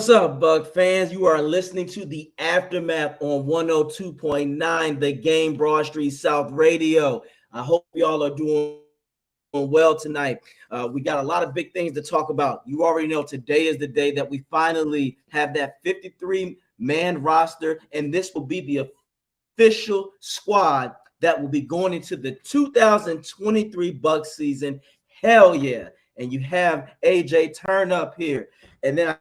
What's up, Buck fans? You are listening to the Aftermath on 102.9, the Game Broad Street South Radio. I hope y'all are doing well tonight. We got a lot of big things to talk about. You already know today is the day that we finally have that 53-man roster, and this will be the official squad that will be going into the 2023 Bucs season. Hell yeah. And you have AJ Turn up here. And then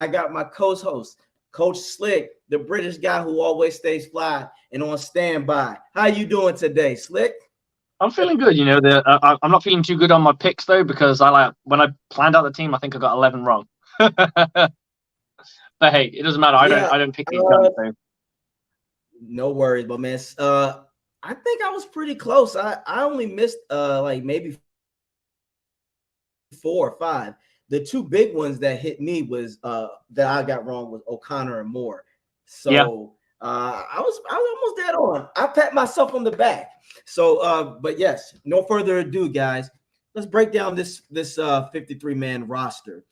I got my co-host, Coach Slick, the British guy who always stays fly and on standby. How you doing today, Slick? I'm feeling good. You know, I'm not feeling too good on my picks though, because when I planned out the team, I think I got 11 wrong. But hey, it doesn't matter. I don't pick these guys. So. No worries, but man, I think I was pretty close. I only missed like maybe 4 or 5. The 2 big ones that hit me was that I got wrong was O'Connor and Moore. So yeah. I was almost dead on. I pat myself on the back. So but yes, no further ado, guys. Let's break down this 53-man roster.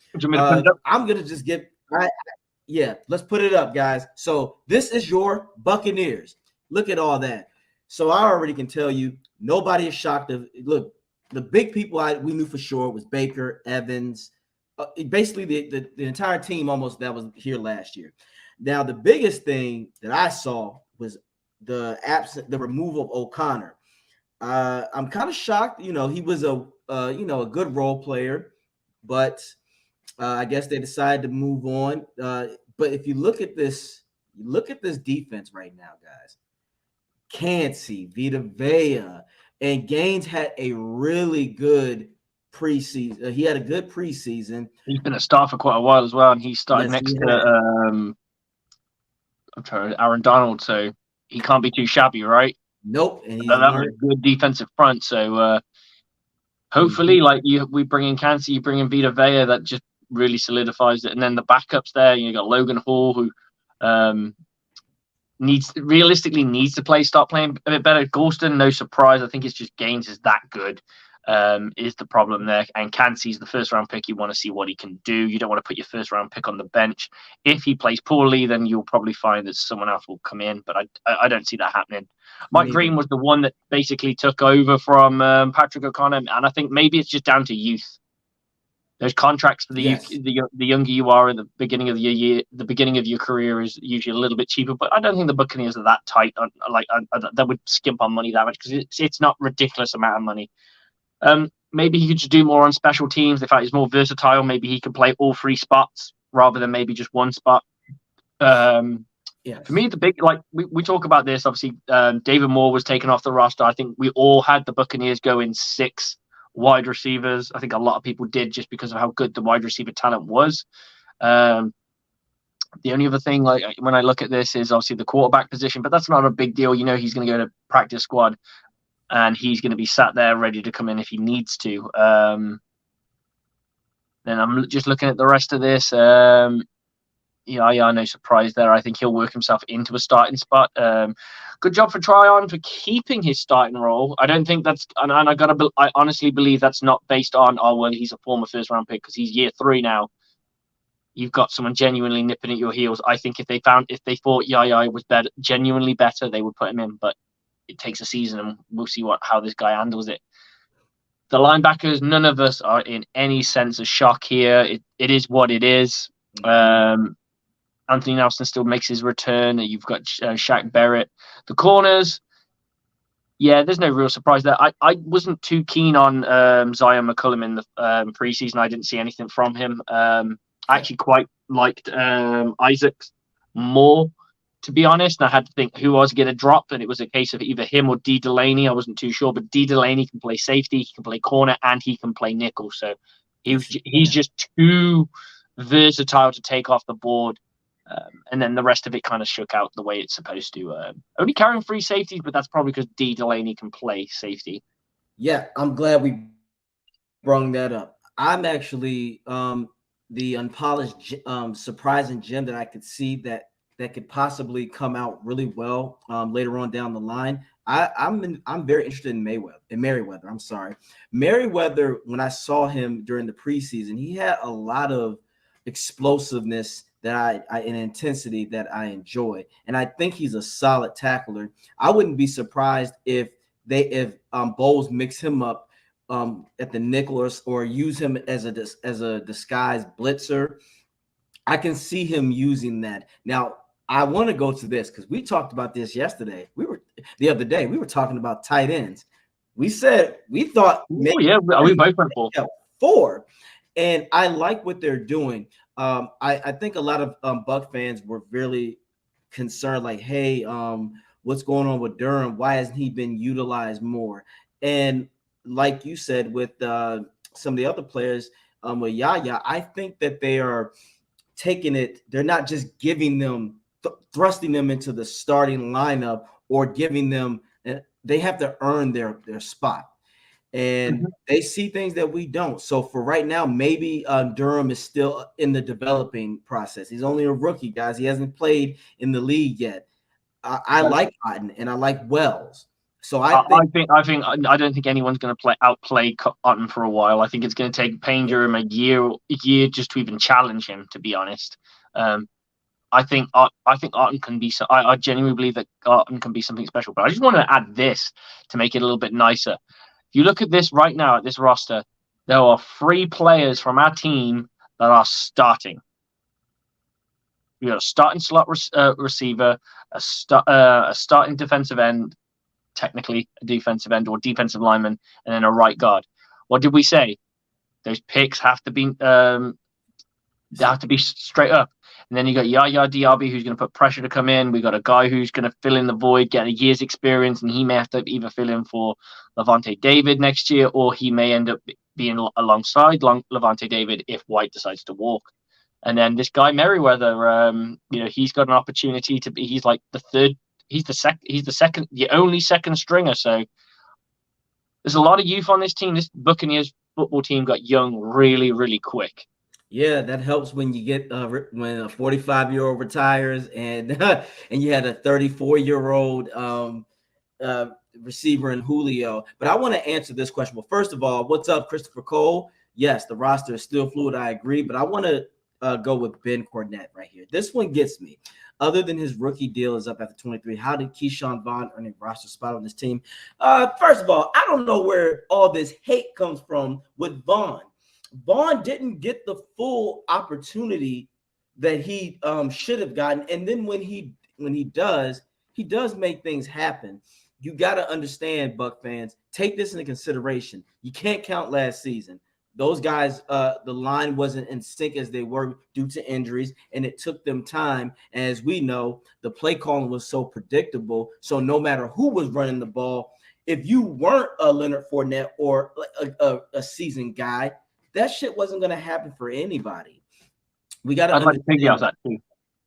I'm gonna just give let's put it up, guys. So this is your Buccaneers. Look at all that. So I already can tell you nobody is shocked. Look, the big people we knew for sure was Baker, Evans. Basically the entire team almost that was here last year. Now the biggest thing that I saw was the removal of O'Connor. I'm kind of shocked. You know, he was a good role player, but I guess they decided to move on. But if you look at this defense right now, guys, Cansey, Vita Vea, and Gaines had a really good preseason. He had a good preseason. He's been a star for quite a while as well, and he started next to Aaron Donald, so he can't be too shabby, right? Nope. And that was a good defensive front. So hopefully, we bring in Cansey, you bring in Vita Vea, that just really solidifies it. And then the backups there, you got Logan Hall, who needs to start playing a bit better. Golston, no surprise. I think it's just Gaines is that good. Is the problem there, and Cansey's the first round pick. You want to see what he can do. You don't want to put your first round pick on the bench. If he plays poorly, then you'll probably find that someone else will come in, but I don't see that happening. Mike Green was the one that basically took over from Patrick O'Connor, and I think maybe it's just down to youth. There's contracts for the younger you are at the beginning of the year. The beginning of your career is usually a little bit cheaper, but I don't think the Buccaneers are that tight. That would skimp on money that much, because it's not ridiculous amount of money. Maybe he could just do more on special teams. In fact, he's more versatile. Maybe he could play all 3 spots rather than maybe just one spot. For me, the big, we talk about this, obviously, David Moore was taken off the roster. I think we all had the Buccaneers go in 6 wide receivers. I think a lot of people did, just because of how good the wide receiver talent was. The only other thing, when I look at this, is obviously the quarterback position, but that's not a big deal. You know, he's going to go to practice squad, and he's going to be sat there ready to come in if he needs to. Then I'm just looking at the rest of this. No surprise there. I think he'll work himself into a starting spot. Good job for Tryon for keeping his starting role. I don't think that's, and I honestly believe that's not based on, he's a former first round pick, because he's year 3 now. You've got someone genuinely nipping at your heels. I think if they thought Yaya was genuinely better, they would put him in, but it takes a season, and we'll see how this guy handles it. The linebackers, none of us are in any sense of shock here. It is what it is. Anthony Nelson still makes his return. You've got Shaq Barrett. The corners, there's no real surprise there. I wasn't too keen on Zion McCullum in the preseason. I didn't see anything from him. I actually quite liked Isaacs more, to be honest. And I had to think who I was going to drop, and it was a case of either him or D. Delaney. I wasn't too sure, but D. Delaney can play safety, he can play corner, and he can play nickel. So he's just too versatile to take off the board. And then the rest of it kind of shook out the way it's supposed to. Only carrying 3 safeties, but that's probably because D. Delaney can play safety. Yeah, I'm glad we brought that up. I'm actually the unpolished, surprising gem that I could see that could possibly come out really well later on down the line. I'm very interested in Merriweather. I'm sorry, Merriweather. When I saw him during the preseason, he had a lot of explosiveness that I and intensity that I enjoy, and I think he's a solid tackler. I wouldn't be surprised if Bowles mix him up at the nickel or use him as a disguised blitzer. I can see him using that. Now, I want to go to this because we talked about this yesterday. The other day we were talking about tight ends. We said we thought we both went 4, and I like what they're doing. I think a lot of Buck fans were really concerned, like, hey, what's going on with Durham? Why hasn't he been utilized more? And like you said, with some of the other players, with Yaya, I think that they are taking it. They're not just giving them, thrusting them into the starting lineup or giving them. They have to earn their spot, and they see things that we don't. So for right now, maybe Durham is still in the developing process. He's only a rookie, guys. He hasn't played in the league yet. I like Otten and I like Wells. So I don't think anyone's going to outplay Otten for a while. I think it's going to take Payne Durham a year just to even challenge him. To be honest, I think Otten can be. I genuinely believe that Otten can be something special. But I just want to add this to make it a little bit nicer. If you look at this right now at this roster, there are 3 players from our team that are starting. We got a starting slot receiver, a starting defensive end, technically a defensive end or defensive lineman, and then a right guard. What did we say? Those picks have to be they have to be straight up. And then you got Yaya Diaby, who's going to put pressure to come in. We got a guy who's going to fill in the void, get a year's experience, and he may have to either fill in for Levante David next year, or he may end up being alongside Levante David if White decides to walk. And then this guy Merriweather, he's got an opportunity to be. He's like the third. He's the only second stringer. So there's a lot of youth on this team. This Buccaneers football team got young really, really quick. Yeah, that helps when you get when a 45-year-old retires and and you had a 34-year-old receiver in Julio. But I want to answer this question. Well, first of all, what's up, Christopher Cole? Yes, the roster is still fluid. I agree, but I want to go with Ben Cornett right here. This one gets me. Other than his rookie deal is up after 23, how did Keyshawn Vaughn earn a roster spot on this team? First of all, I don't know where all this hate comes from with Vaughn. Vaughn didn't get the full opportunity that he should have gotten, and then when he does make things happen. You got to understand, Buck fans, take this into consideration. You can't count last season. Those guys, the line wasn't in sync as they were due to injuries, and it took them time. As we know, the play calling was so predictable. So no matter who was running the ball, if you weren't a Leonard Fournette or a seasoned guy, that shit wasn't going to happen for anybody. We got to. I'd like to figure out that too.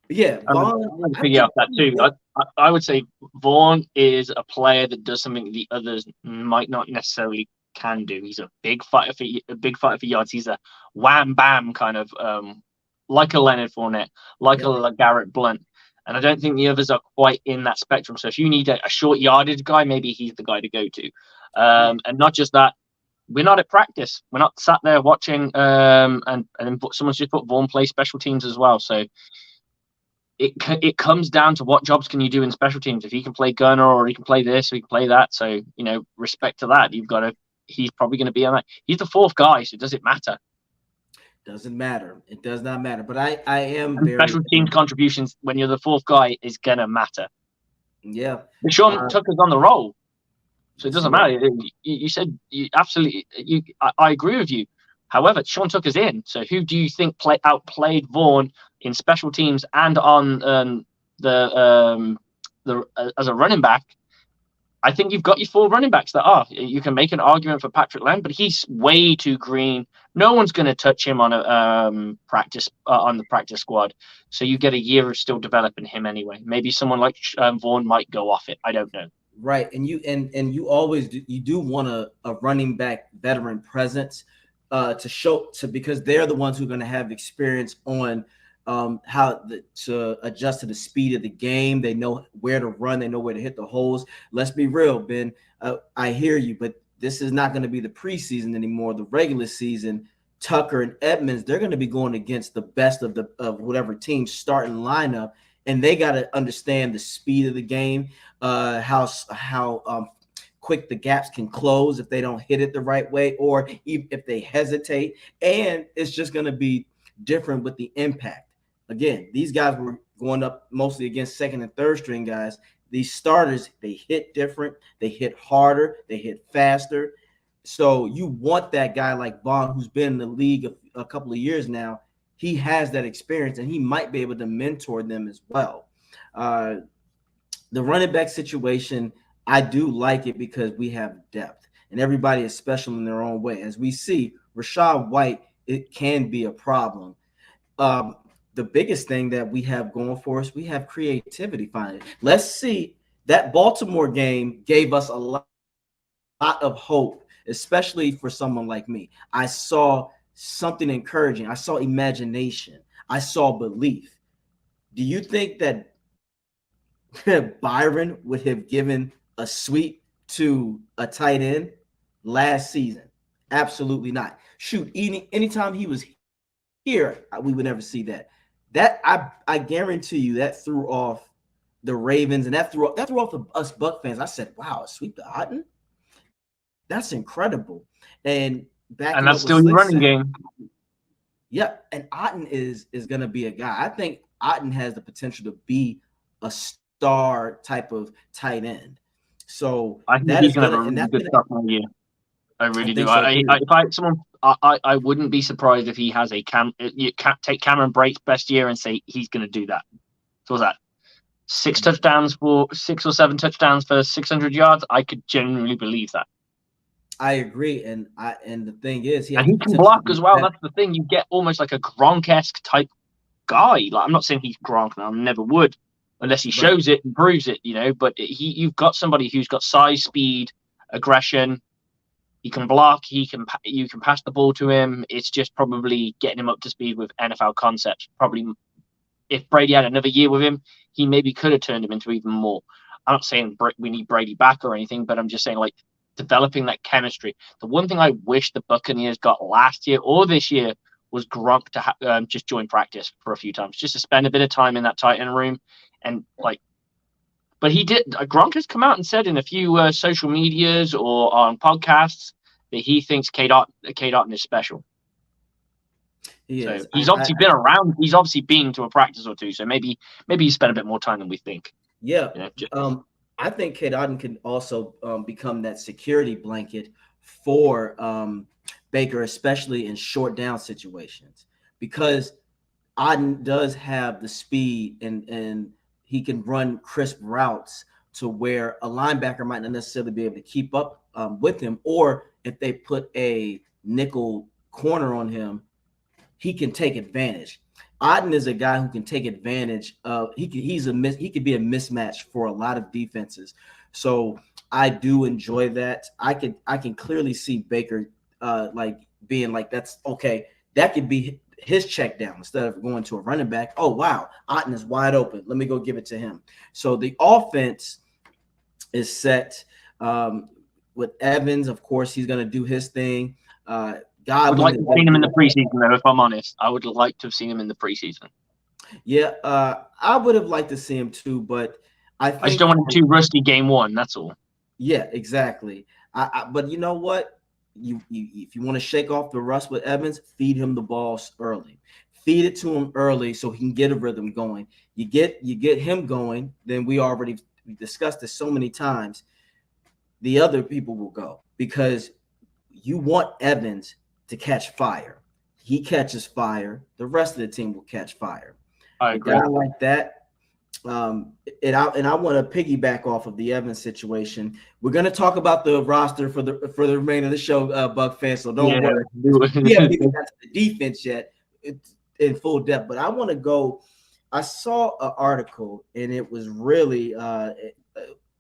Yeah, Vaughn. I'd like to figure out that too. I would say Vaughn is a player that does something the others might not necessarily can do. He's a big fighter for yards. He's a wham bam kind of like a Leonard Fournette, like a Garrett Blunt. And I don't think the others are quite in that spectrum. So if you need a short yardage guy, maybe he's the guy to go to. And not just that, we're not at practice. We're not sat there watching and then someone's just put Vaughn play special teams as well. So it comes down to what jobs can you do in special teams. If he can play gunner or he can play this or he can play that. So, respect to that. He's probably going to be on that. He's the 4th guy, so does it matter? Doesn't matter. It does not matter. But I am very special teams contributions when you're the 4th guy is gonna matter. Yeah. Sean Tucker's on the roll, so it doesn't matter. You said absolutely. I agree with you. However, Sean Tucker's in. So who do you think outplayed Vaughn in special teams and on the as a running back? I think you've got your 4 running backs that you can make an argument for Patrick Lamb, but he's way too green, No one's going to touch him on a practice on the practice squad. So you get a year of still developing him anyway. Maybe someone like Vaughn might go off it. I don't know. Right, and you always you do want a running back veteran presence to show to because they're the ones who are going to have experience on to adjust to the speed of the game. They know where to run. They know where to hit the holes. Let's be real, Ben. I hear you, but this is not going to be the preseason anymore. The regular season, Tucker and Edmonds, they're going to be going against the best of whatever team starting lineup, and they got to understand the speed of the game, how quick the gaps can close if they don't hit it the right way, or if they hesitate. And it's just going to be different with the impact. Again, these guys were going up mostly against second and third string guys. These starters, they hit different, they hit harder, they hit faster. So you want that guy like Vaughn, who's been in the league a couple of years now. He has that experience, and he might be able to mentor them as well. The running back situation, I do like it because we have depth, and everybody is special in their own way. As we see, Rachaad White, it can be a problem. The biggest thing that we have going for us, we have creativity finally. Let's see. That Baltimore game gave us a lot of hope, especially for someone like me. I saw something encouraging. I saw imagination. I saw belief. Do you think that Byron would have given a sweep to a tight end last season? Absolutely not. Shoot, anytime he was here, we would never see that. That I guarantee you that threw off the Ravens, and that threw off us Buck fans. I said, "Wow, a sweep to Otten? That's incredible." And And backing that's up what still your Slick running said, game. yeah, and Otten is going to be a guy. I think Otten has the potential to be a star type of tight end. So I think that he's is going to gonna, have a and really that's good gonna. sophomore year. I I really do. think so too. If I someone, I wouldn't be surprised if he has you can't take Cameron Brate's best year and say he's going to do that. So what's that? 6 or 7 touchdowns for 600 yards. I could genuinely believe that. I agree, and the thing is, he And has the he can potential to block be as well. better. That's the thing. You get almost like a Gronk-esque type guy. Like I'm not saying he's Gronk, I never would, unless he Right. shows it and proves it, But you've got somebody who's got size, speed, aggression. He can block. You can pass the ball to him. It's just probably getting him up to speed with NFL concepts. Probably if Brady had another year with him, he maybe could have turned him into even more. I'm not saying we need Brady back or anything, but I'm just saying like developing that chemistry. The one thing I wish the Buccaneers got last year or this year was Gronk to just join practice for a few times, just to spend a bit of time in that tight end room and like. But he did. Gronk has come out and said in a few social medias or on podcasts that he thinks Cade Otton is special. He So is. he's obviously been around. He's obviously been to a practice or two. So maybe he spent a bit more time than we think. Yeah. I think Cade Otton can also become that security blanket for Baker, especially in short down situations, because Otton does have the speed and he can run crisp routes to where a linebacker might not necessarily be able to keep up with him, or if they put a nickel corner on him, he can take advantage. Otten is a guy who can take advantage of. He could be a mismatch for a lot of defenses. So I do enjoy that. I can clearly see Baker like being like, that's okay. That could be his check down instead of going to a running back. Oh wow, Otten is wide open. Let me go give it to him. So the offense is set. With Evans, of course, he's going to do his thing. I would like Godwin to is have going seen to him in do. the preseason, though. If I'm honest, I would like to have seen him in the preseason. Yeah, I would have liked to see him too, but I I just don't think, want him too rusty game one. That's all. yeah, exactly. But you know what? You if you want to shake off the rust with Evans, feed him the ball early. Feed it to him early so he can get a rhythm going. You get him going, then we discussed this so many times. The other people will go because you want Evans to catch fire. He catches fire, the rest of the team will catch fire. I A guy agree. like that, Um, and I want to piggyback off of the Evans situation. We're going to talk about the roster for the remainder of the show, Buck fans. So don't Yeah, worry. We haven't even got to the defense yet. It's in full depth. But I want to go. I saw an article, and it was really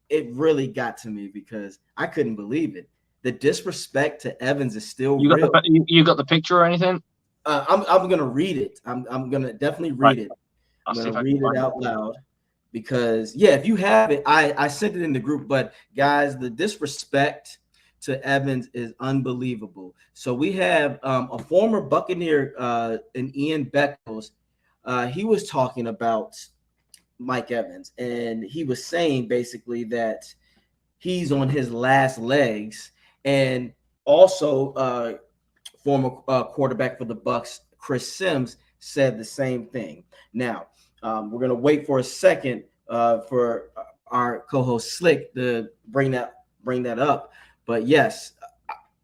it really got to me because I couldn't believe it. The disrespect to Evans is still you got real. you got the picture or anything? I'm gonna read it. I'm gonna definitely Right. read it. I'll I'm see gonna if I can read it find it. out loud because yeah, if you have it, I sent it in the group. But guys, the disrespect to Evans is unbelievable. So we have a former Buccaneer and Ian Beckles. He was talking about Mike Evans, and he was saying basically that he's on his last legs, and also former quarterback for the Bucs, Chris Sims, said the same thing. Now, we're gonna wait for a second for our co-host Slick to bring that up. But yes,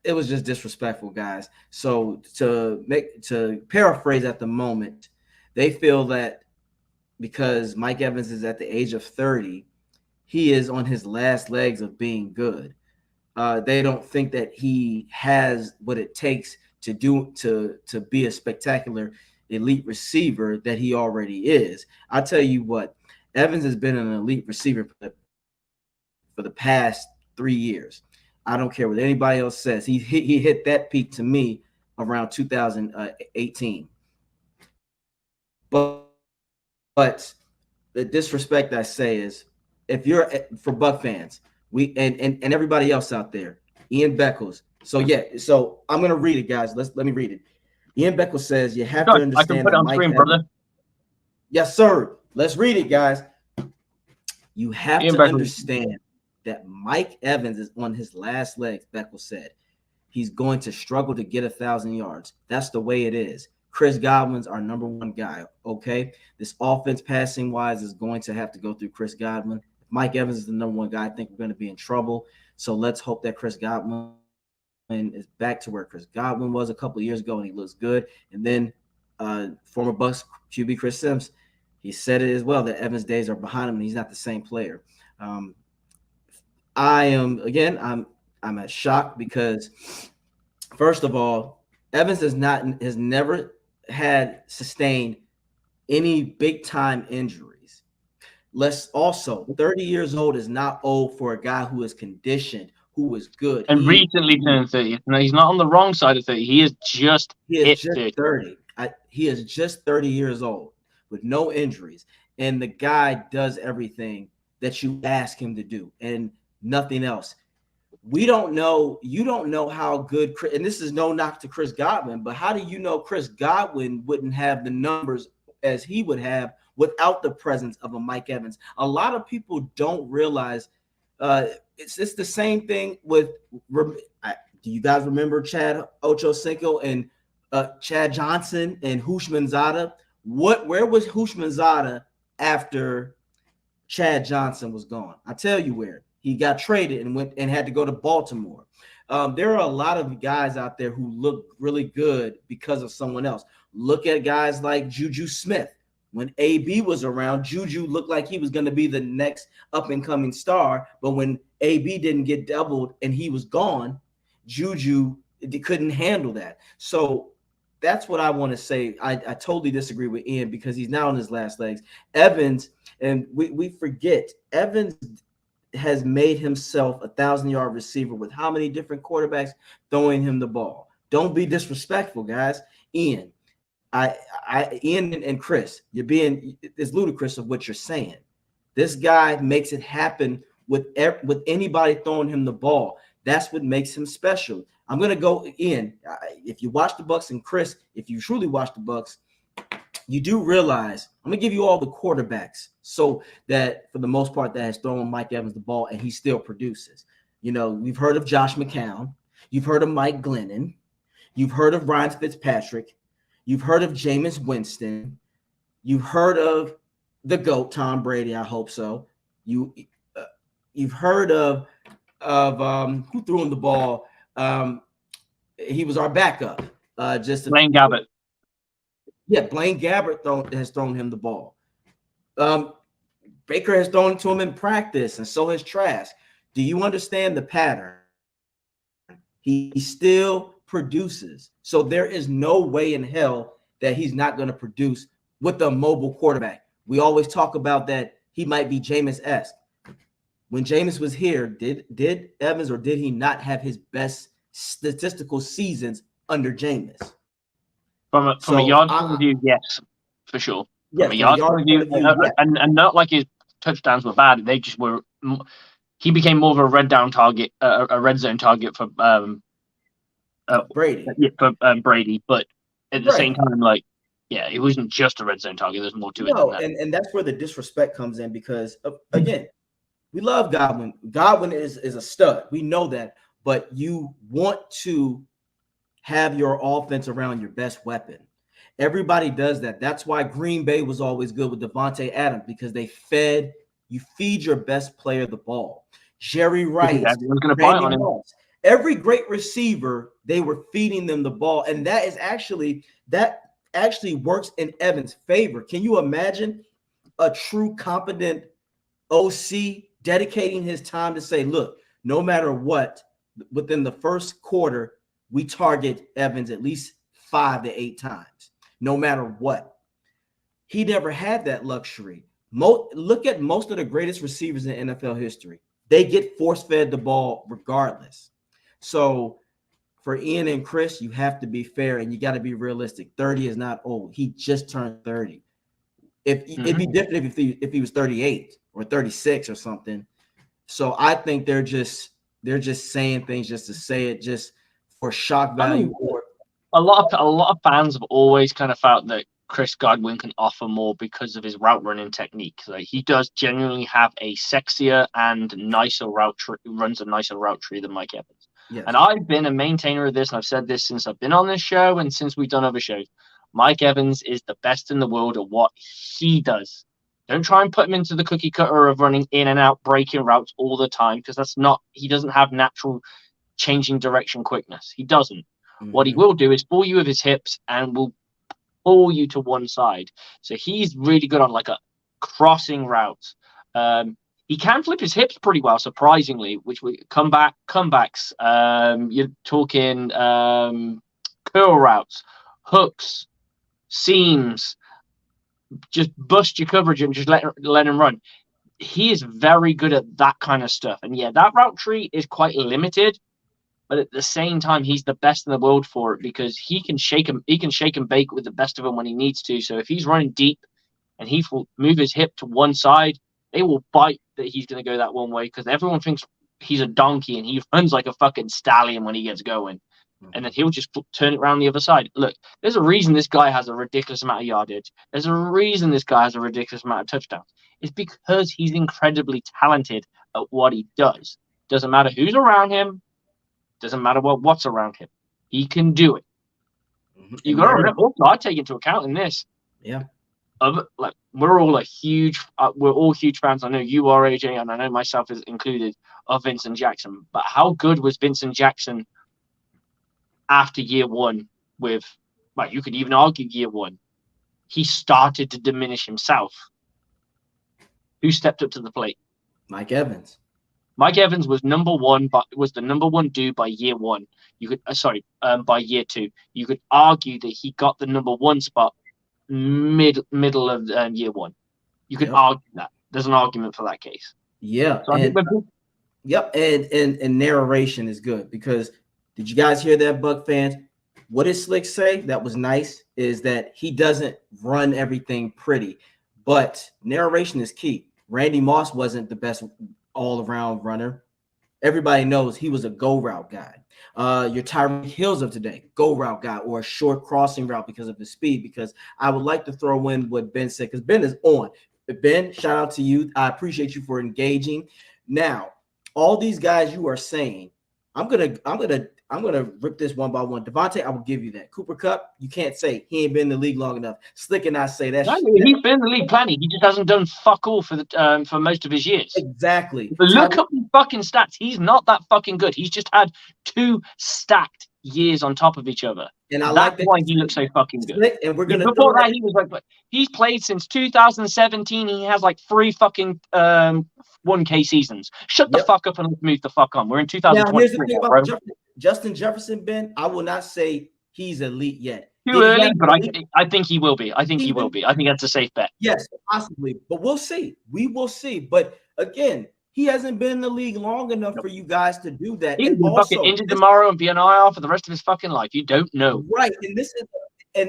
it was just disrespectful, guys. So to paraphrase at the moment, they feel that because Mike Evans is at the age of 30, he is on his last legs of being good. They don't think that he has what it takes to be a spectacular elite receiver that he already is. I tell you what, Evans has been an elite receiver for the past 3 years. I don't care what anybody else says. He hit that peak to me around 2018. But the disrespect I say is if you're for Buck fans, and everybody else out there, Ian Beckles. So yeah, so I'm gonna read it, guys. Let me read it. Ian Beckles says you have to I can understand put it that on Mike screen, Evans. brother. Yes, sir. Let's read it, guys. You have Ian to Beckles. understand that Mike Evans is on his last legs, Beckles said. He's going to struggle to get 1,000 yards. That's the way it is. Chris Godwin's our number one guy. Okay. This offense passing wise is going to have to go through Chris Godwin. If Mike Evans is the number one guy, I think we're going to be in trouble. So let's hope that Chris Godwin is back to where Chris Godwin was a couple of years ago and he looks good. And then former Bucs QB Chris Sims, he said it as well that Evans' days are behind him and he's not the same player. Um, I'm at shock because first of all, Evans has never had sustained any big time injuries. Let's also 30 years old is not old for a guy who is conditioned, who is good. And recently turned 30. No, he's not on the wrong side of 30. He is just He is hit just 30. 30. He is just 30 years old with no injuries. And the guy does everything that you ask him to do and nothing else. We don't know. You don't know how good, and this is no knock to Chris Godwin, but how do you know Chris Godwin wouldn't have the numbers as he would have without the presence of a Mike Evans? A lot of people don't realize it's the same thing with. Do you guys remember Chad Ochocinco and Chad Johnson and Hushmanzada? Where was Hushmanzada after Chad Johnson was gone? I tell you where. He got traded and went and had to go to Baltimore. There are a lot of guys out there who look really good because of someone else. Look at guys like Juju Smith. When AB was around, Juju looked like he was going to be the next up and coming star. But when AB didn't get doubled and he was gone, Juju couldn't handle that. So that's what I want to say. I totally disagree with Ian because he's now on his last legs. Evans, and we forget, Evans has made himself 1,000-yard receiver with how many different quarterbacks throwing him the ball. Don't be disrespectful, guys. Ian, Ian and Chris, it's ludicrous of what you're saying. This guy makes it happen with anybody throwing him the ball. That's what makes him special. I'm gonna go in. If you watch the Bucs, and Chris, if you truly watch the Bucs, you do realize I'm gonna give you all the quarterbacks so that for the most part that has thrown Mike Evans the ball and he still produces. You know, we've heard of Josh McCown, you've heard of Mike Glennon, you've heard of Ryan Fitzpatrick, you've heard of Jameis Winston, you've heard of the GOAT Tom Brady. I hope so. You've heard of who threw him the ball. He was our backup. Blaine Gabbert. Yeah, Blaine Gabbert has thrown him the ball. Baker has thrown it to him in practice, and so has Trask. Do you understand the pattern? He still produces. So there is no way in hell that he's not going to produce with a mobile quarterback. We always talk about that he might be Jameis-esque. When Jameis was here, did Evans or did he not have his best statistical seasons under Jameis? From a yard point of view, yes, for sure. From a yard point of view, yeah. and not like his touchdowns were bad. They just were. He became more of a red zone target for Brady. Yeah, for Brady. But at the same time, like, yeah, it wasn't just a red zone target. There's more to it than that. And that's where the disrespect comes in because again, we love Godwin. Godwin is a stud. We know that, but you want to have your offense around your best weapon. Everybody does that. That's why Green Bay was always good with Devontae Adams because you feed your best player the ball. Jerry Rice, Randy Moss, every great receiver, they were feeding them the ball, and that actually works in Evans' favor. Can you imagine a true competent OC dedicating his time to say, look, no matter what, within the first quarter, we target Evans at least 5 to 8 times, no matter what. He never had that luxury. Look at most of the greatest receivers in NFL history. They get force-fed the ball regardless. So for Ian and Chris, you have to be fair and you got to be realistic. 30 is not old. He just turned 30. It'd be different if he was 38 or 36 or something. So I think they're just saying things just to say it, just for shock value. A lot of fans have always kind of felt that Chris Godwin can offer more because of his route running technique. Like, he does genuinely have a sexier and nicer runs a nicer route tree than Mike Evans. Yes. And I've been a maintainer of this, and I've said this since I've been on this show and since we've done other shows. Mike Evans is the best in the world at what he does. Don't try and put him into the cookie cutter of running in and out, breaking routes all the time, because he doesn't have natural changing direction quickness. He doesn't. Mm-hmm. What he will do is fool you with his hips and will pull you to one side. So he's really good on like a crossing route. He can flip his hips pretty well, surprisingly, which we comebacks. You're talking curl routes, hooks, seams, just bust your coverage and just let him run. He is very good at that kind of stuff. And yeah, that route tree is quite limited, but at the same time, he's the best in the world for it because he can shake and bake with the best of them when he needs to. So if he's running deep and he will move his hip to one side, they will bite that he's going to go that one way because everyone thinks he's a donkey and he runs like a fucking stallion when he gets going. And then he'll just turn it around the other side. Look, there's a reason this guy has a ridiculous amount of yardage. There's a reason this guy has a ridiculous amount of touchdowns. It's because he's incredibly talented at what he does. Doesn't matter who's around him. Doesn't matter what's around him. He can do it. Mm-hmm. You got to remember, also, I take into account in this. Yeah. We're all huge fans. I know you are, AJ, and I know myself is included, of Vincent Jackson. But how good was Vincent Jackson after year one you could even argue year one? He started to diminish himself. Who stepped up to the plate? Mike Evans. Mike Evans was number one, but was the number one dude by year one. By year two. You could argue that he got the number one spot middle of year one. You could argue that. There's an argument for that case. Yeah. So and narration is good because did you guys hear that, Buck fans? What did Slick say that was nice is that he doesn't run everything pretty, but narration is key. Randy Moss wasn't the best all-around runner. Everybody knows he was a go route guy. Your Tyreek Hills of today, go route guy or a short crossing route because of his speed. Because I would like to throw in what Ben said because Ben is on. Ben, shout out to you. I appreciate you for engaging. Now, all these guys you are saying, I'm gonna rip this one by one. Devontae, I will give you that. Cooper Kupp, you can't say he ain't been in the league long enough. Slick and I say that. He's been in the league plenty. He just hasn't done fuck all for most of his years. Exactly. But look up his fucking stats. He's not that fucking good. He's just had 2 stacked years on top of each other. And I That's like that why he looks so fucking good. Slick, and we're gonna Before that, he was like, he's played since 2017. He has like 3 fucking 1K seasons. Shut the fuck up and let's move the fuck on. We're in 2023 now. Here's the thing now, about bro. Justin Jefferson, Ben. I will not say he's elite yet. Too early, but I think he will be. I think he will be. I think that's a safe bet. Yes, possibly, but we'll see. We will see. But again, he hasn't been in the league long enough for you guys to do that. He and can also, fucking injured tomorrow and be an IR for the rest of his fucking life. You don't know, right? And this is,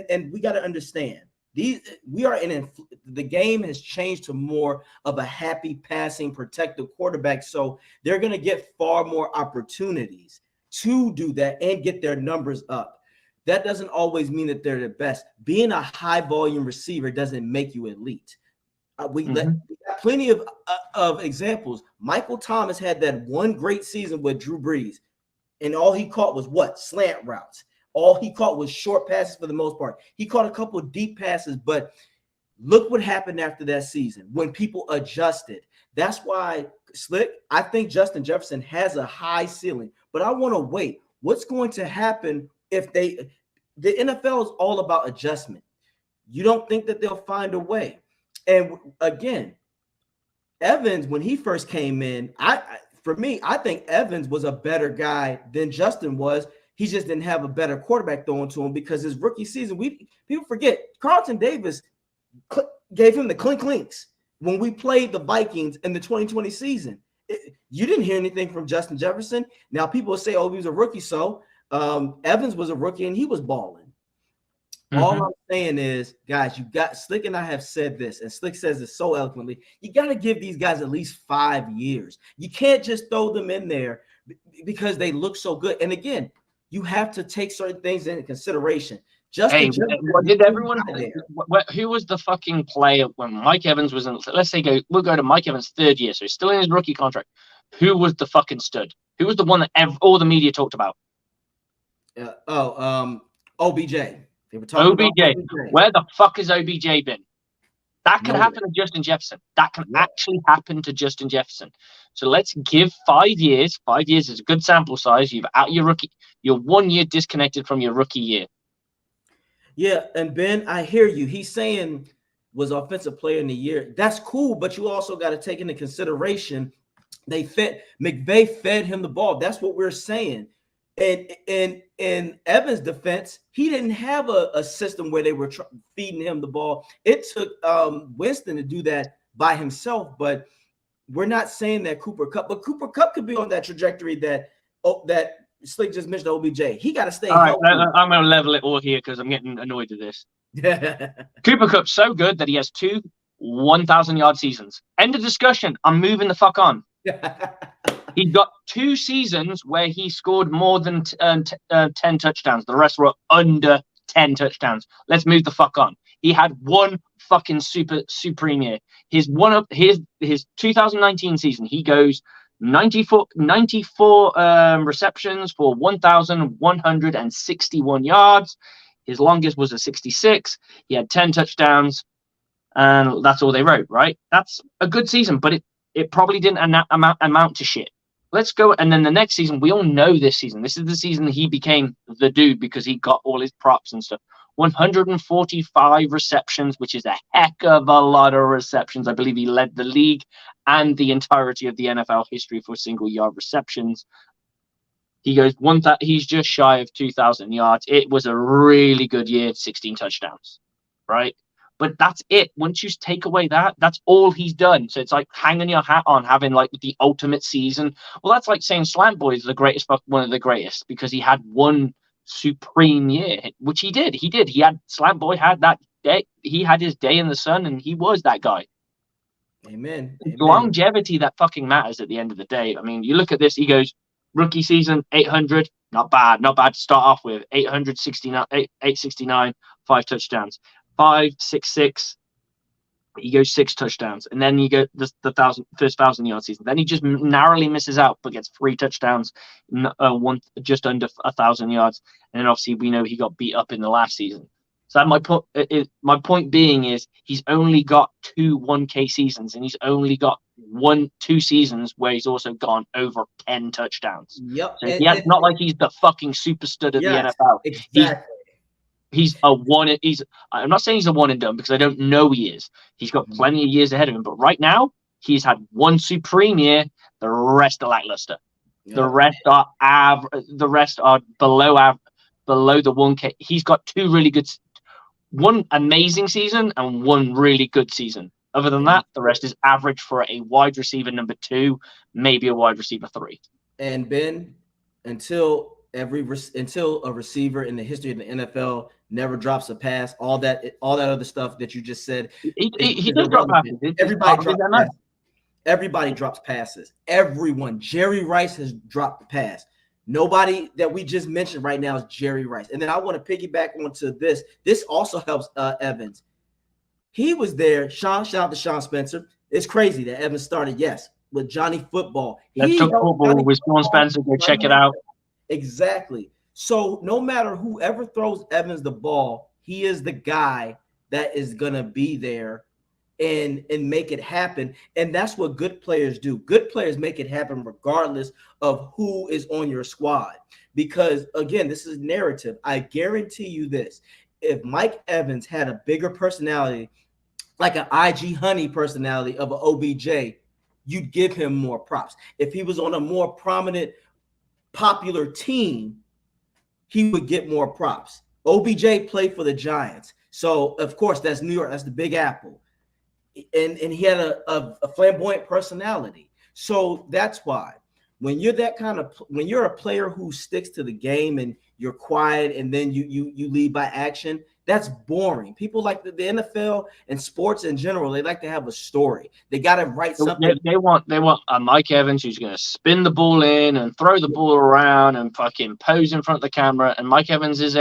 and we got to understand the game has changed to more of a happy passing, protective quarterback. So they're going to get far more opportunities to do that and get their numbers up. That doesn't always mean that they're the best. Being a high volume receiver doesn't make you elite. We got plenty of examples. Michael Thomas had that one great season with Drew Brees, and all he caught was what? Slant routes. All he caught was short passes for the most part. He caught a couple of deep passes, but look what happened after that season when people adjusted. That's why, Slick, I think Justin Jefferson has a high ceiling, but I want to wait. What's going to happen if the NFL is all about adjustment? You don't think that they'll find a way? And again, Evans, when he first came in, for me, I think Evans was a better guy than Justin was. He just didn't have a better quarterback thrown to him because his rookie season, people forget, Carlton Davis gave him the clinks when we played the Vikings in the 2020 season. You didn't hear anything from Justin Jefferson. Now people will say, oh, he was a rookie. So Evans was a rookie and he was balling. All I'm saying is, guys, Slick and I have said this, and Slick says it so eloquently. You got to give these guys at least 5 years. You can't just throw them in there because they look so good. And again, you have to take certain things into consideration. Justin Jefferson, did everyone? Who was the fucking player when Mike Evans was in? Let's say we'll go to Mike Evans' 3rd year, so he's still in his rookie contract. Who was the fucking stud? Who was the one that all the media talked about? OBJ. They were talking OBJ. About OBJ. Where the fuck has OBJ been? That can happen to Justin Jefferson. That can actually happen to Justin Jefferson. So let's give 5 years. 5 years is a good sample size. You've out your rookie. You're 1 year disconnected from your rookie year. Yeah, and Ben, I hear you. He's saying was offensive player in the year. That's cool, but you also got to take into consideration McVay fed him the ball. That's what we're saying. And in Evans' defense, he didn't have a system where they were feeding him the ball. It took Winston to do that by himself, but we're not saying that Cooper Kupp could be on that trajectory that Slick just mentioned. OBJ, he got to stay healthy. Right, I'm going to level it all here because I'm getting annoyed with this. Cooper Kupp's so good that he has 2 1,000-yard seasons. End of discussion. I'm moving the fuck on. He got 2 seasons where he scored more than 10 touchdowns. The rest were under 10 touchdowns. Let's move the fuck on. He had 1 fucking supreme year. His 2019 season, he goes 94 receptions for 1,161 yards. His longest was a 66. He had 10 touchdowns, and that's all they wrote, right? That's a good season, but it probably didn't amount to shit. Let's go. And then the next season, we all know this season. This is the season that he became the dude because he got all his props and stuff. 145 receptions, which is a heck of a lot of receptions. I believe he led the league and the entirety of the NFL history for single-yard receptions. He goes he's just shy of 2,000 yards. It was a really good year, 16 touchdowns, right? But that's it. Once you take away that, that's all he's done. So it's like hanging your hat on having like the ultimate season. Well, that's like saying Slant Boy is the greatest, one of the greatest, because he had 1 supreme year, which he did. He had Slant Boy had that day. He had his day in the sun, and he was that guy. Amen. It's longevity that fucking matters at the end of the day. I mean, you look at this. He goes rookie season 800, not bad to start off with. 869, 5 touchdowns. 566, he goes 6 touchdowns, and then you go the first 1,000-yard season. Then he just narrowly misses out, but gets 3 touchdowns, just under 1,000 yards. And then obviously we know he got beat up in the last season. So my point being is he's only got 2 1K seasons, and he's only got 2 seasons where he's also gone over 10 touchdowns. Yep. So yeah, not like he's the fucking super stud of the yes, NFL. exactly. He's a one. I'm not saying he's a one and done because I don't know he is. He's got plenty of years ahead of him, but right now he's had one supreme year. The rest are lackluster. Yep. The rest are below the 1K. He's got 2 really good, one amazing season and one really good season. Other than that, the rest is average for a wide receiver number 2, maybe a wide receiver 3. And Ben, until a receiver in the history of the NFL never drops a pass, all that other stuff that you just said, he does drop passes. Everybody drops passes. Everyone. Jerry Rice has dropped the pass. Nobody that we just mentioned right now is Jerry Rice. And then I want to piggyback onto this. This also helps Evans. He was there. Shout out to Sean Spencer. It's crazy that Evans started, yes, with Johnny Football. Let's talk football with Sean Spencer. Go check it out. Exactly. So no matter whoever throws Evans the ball, he is the guy that is going to be there and make it happen. And that's what good players do. Good players make it happen regardless of who is on your squad. Because, again, this is narrative. I guarantee you this. If Mike Evans had a bigger personality, like an IG Honey personality of an OBJ, you'd give him more props. If he was on a more prominent, popular team, he would get more props. OBJ played for the Giants. So, of course, that's New York. That's the Big Apple. And he had a flamboyant personality. So that's why when you're when you're a player who sticks to the game and you're quiet and then you lead by action, that's boring. People like the NFL and sports in general, they like to have a story. They got to write something. They want a Mike Evans who's going to spin the ball in and throw the ball around and fucking pose in front of the camera. And Mike Evans is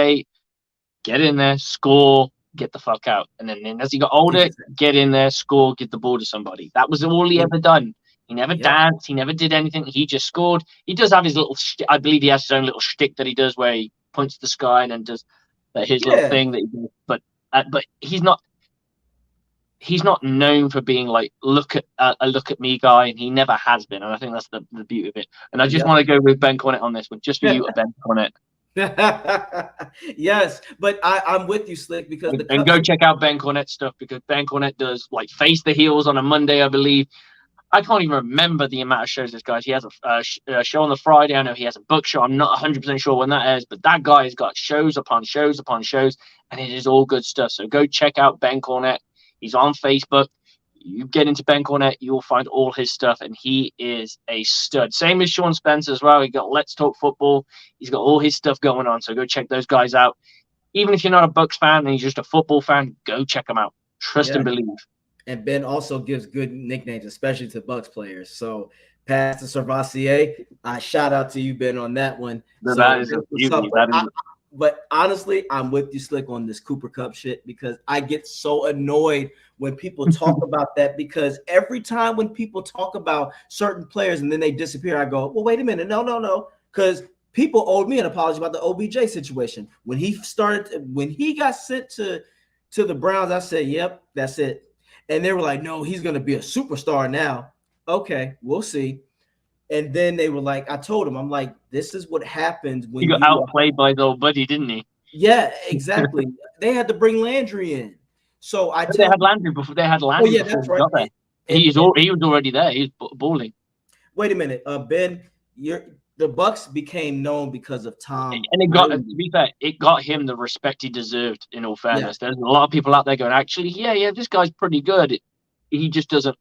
get in there, score, get the fuck out. And then as he got older, get in there, score, get the ball to somebody. That was all he ever done. He never danced. He never did anything. He just scored. He does have his little, I believe he has his own little shtick that he does where he points to the sky and then does his little thing that he does. But he's not known for being like, look at me guy. And he never has been. And I think that's the beauty of it. And I just want to go with Ben Cornett on this one, just for you, Ben Cornett. Yes, but I'm with you, Slick, because and go check out Ben Cornett stuff, because Ben Cornett does like Face the Heels on a Monday, I believe. I can't even remember the amount of shows this guy. He has a show on the Friday. I know he has a book show. I'm not 100% sure when that is, but that guy has got shows upon shows upon shows, and it is all good stuff. So go check out Ben Cornett. He's on Facebook. You get into Ben Cornett, you'll find all his stuff, and he is a stud. Same as Sean Spencer as well. He got Let's Talk Football. He's got all his stuff going on, so go check those guys out. Even if you're not a Bucs fan and you're just a football fan, go check them out. Trust and believe. And Ben also gives good nicknames, especially to Bucs players. So, Pastor Servassier, shout out to you, Ben, on that one. But honestly, I'm with you, Slick, on this Cooper Kupp shit, because I get so annoyed when people talk about that, because every time when people talk about certain players and then they disappear, I go, well, wait a minute. No. Because people owed me an apology about the OBJ situation. When he got sent to the Browns, I said, yep, that's it. And they were like, no, he's going to be a superstar now. Okay, we'll see. And then they were like, I told him, I'm like, this is what happens when he got outplayed by the old buddy, didn't he? Yeah, exactly. They had to bring Landry in. So they had Landry before. They had Landry. Oh, yeah, that's right. He was already there. He was balling. Wait a minute, Ben. The Bucs became known because of Tom, and to be fair, it got him the respect he deserved. In all fairness, there's a lot of people out there going, actually, yeah, this guy's pretty good. He just doesn't.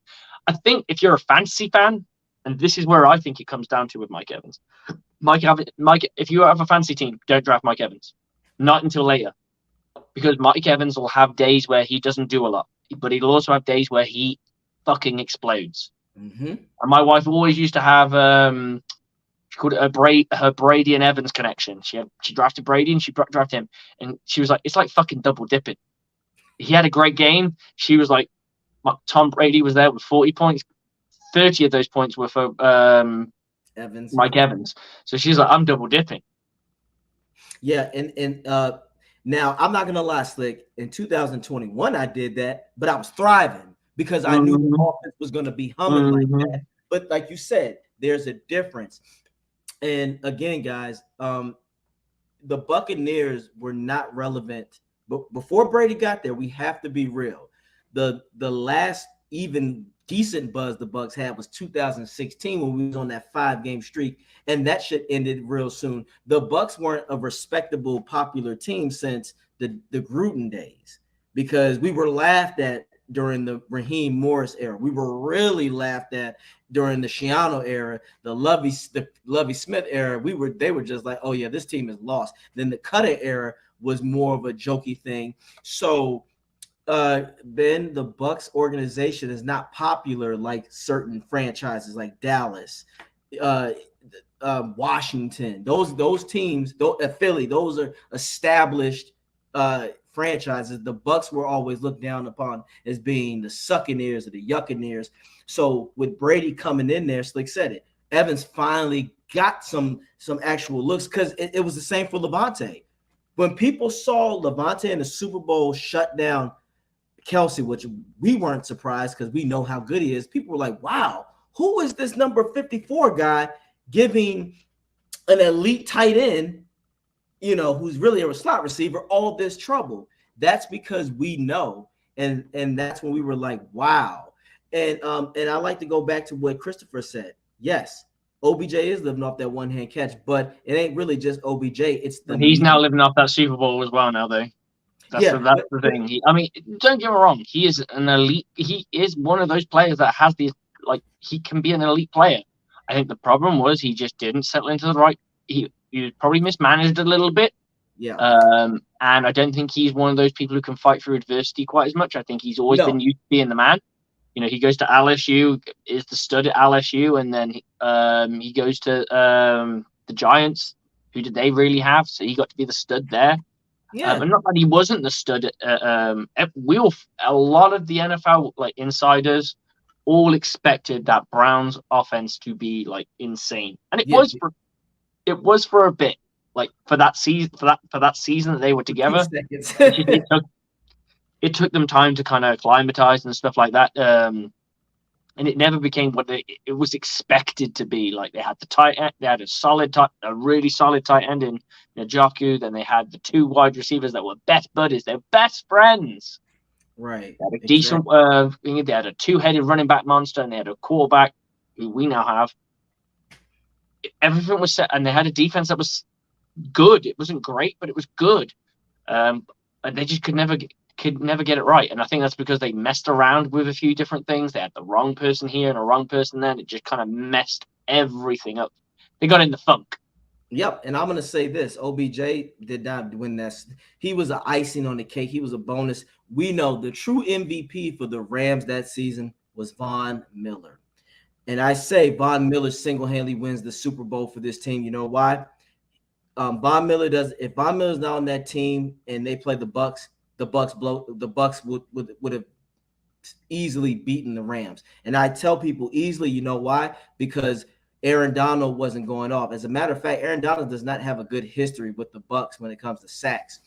I think if you're a fantasy fan, and this is where I think it comes down to with Mike Evans. Mike, if you have a fantasy team, don't draft Mike Evans. Not until later, because Mike Evans will have days where he doesn't do a lot, but he'll also have days where he fucking explodes. Mm-hmm. And my wife always used to have she called it her Brady and Evans connection. She drafted Brady and she drafted him, and she was like, it's like fucking double dipping. He had a great game. She was like, Tom Brady was there with 40 points. 30 of those points were for Mike Evans. So she's like, I'm double dipping. Yeah, and Now, I'm not gonna lie, Slick. In 2021, I did that, but I was thriving because I knew the Mm-hmm. offense was gonna be humming like that. Mm-hmm. But like you said, there's a difference. And again, guys, the Buccaneers were not relevant. But before Brady got there, we have to be real. The last even decent buzz the Bucs had was 2016 when we was on that 5-game streak, and that shit ended real soon. The Bucs weren't a respectable, popular team since the Gruden days because we were laughed at during the Raheem Morris era. We were really laughed at during the Shiano era, the Lovey Smith era. They were just like, oh yeah, this team is lost. Then the Cutter era was more of a jokey thing. So Ben, the Bucs organization is not popular like certain franchises like Dallas, uh, Washington. Those teams, Philly, those are established franchises. The Bucs were always looked down upon as being the succaneers or the yuccaneers. So with Brady coming in there, Slick said it. Evans finally got some actual looks because it was the same for Levante. When people saw Levante in the Super Bowl shut down Kelsey, which we weren't surprised because we know how good he is. People were like, wow, who is this number 54 guy giving an elite tight end, who's really a slot receiver, all this trouble? That's because we know. And that's when we were like, wow. And I like to go back to what Christopher said. Yes, OBJ is living off that one-hand catch, but it ain't really just OBJ. It's the He's media. now living off that Super Bowl as well now, though. That's Yeah, the thing. I mean, don't get me wrong. He is an elite. He is one of those players that has these, like, he can be an elite player. I think the problem was he just didn't settle into the right. He probably mismanaged a little bit. yeah. And I don't think he's one of those people who can fight through adversity quite as much. I think he's always been No. used to being the man. He goes to LSU, is the stud at LSU, and then he goes to the Giants. Who did they really have? So he got to be the stud there. Yeah. And not that he wasn't the stud. A lot of the NFL like insiders all expected that Browns offense to be like insane, and Yeah. it was for a bit, like for that season that they were For 2 together. seconds. It took them time to kind of acclimatize and stuff like that. And it never became what it was expected to be. Like they had the tight end, they had a really solid tight end in Njoku. Then they had the 2 wide receivers that were best buddies, they're best friends. Right. They had a Exactly. decent. They had a 2-headed running back monster, and they had a quarterback who we now have. Everything was set, and they had a defense that was good. It wasn't great, but it was good. And they just could never get it right. And I think that's because they messed around with a few different things. They had the wrong person here and a wrong person there. And it just kind of messed everything up. They got in the funk. Yep. And I'm going to say this. OBJ did not win that. He was an icing on the cake. He was a bonus. We know the true MVP for the Rams that season was Von Miller. And I say Von Miller single-handedly wins the Super Bowl for this team. You know why? Von Miller does. If Von Miller's not on that team and they play the Bucs would have easily beaten the Rams. And I tell people easily, you know why? Because Aaron Donald wasn't going off. As a matter of fact, Aaron Donald does not have a good history with the Bucs when it comes to sacks.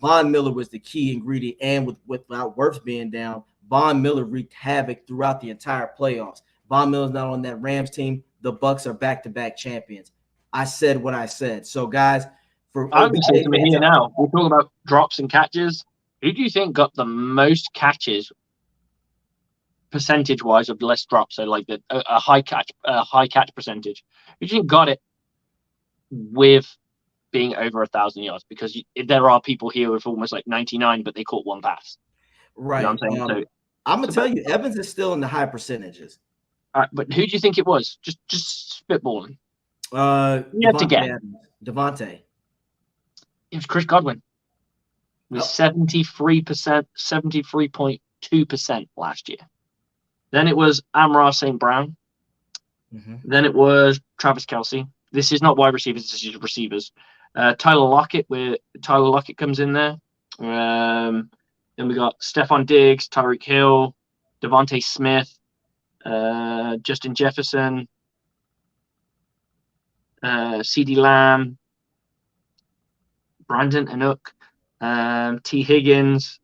Von Miller was the key ingredient, and without Wirfs being down, Von Miller wreaked havoc throughout the entire playoffs. Von Miller's not on that Rams team. The Bucs are back-to-back champions. I said what I said. So, guys, for I'm going to say something here now. We're talking about drops and catches. Who do you think got the most catches percentage-wise of less drops? So, like a high catch percentage. Who do you think got it with being over 1,000 yards? Because there are people here with almost like 99, but they caught one pass. Right. You know what I'm saying? I'm gonna tell you, Evans is still in the high percentages. All right, but who do you think it was? Just spitballing. You have to guess. Devontae. It was Chris Godwin. With 73%, 73.2% last year. Then it was Amon-Ra St. Brown. Mm-hmm. Then it was Travis Kelce. This is not wide receivers, this is receivers. Tyler Lockett, where Tyler Lockett comes in there. Then we got Stephon Diggs, Tyreek Hill, Devontae Smith, Justin Jefferson, CeeDee Lamb, Brandon Ayuk. T. Higgins.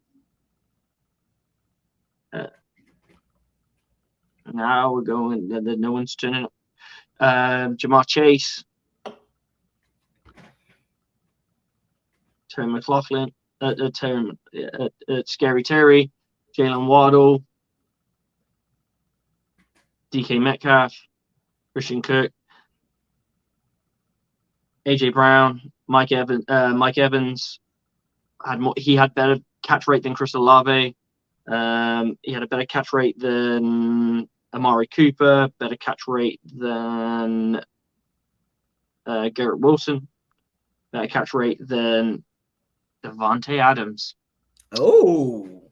Now we're going. No one's turning up. Jamar Chase. Terry McLaughlin. Scary Terry. Jalen Waddle. DK Metcalf. Christian Kirk. AJ Brown. Mike Evans. He had better catch rate than Chris Olave. He had a better catch rate than Amari Cooper, better catch rate than Garrett Wilson, better catch rate than Devontae Adams. Oh,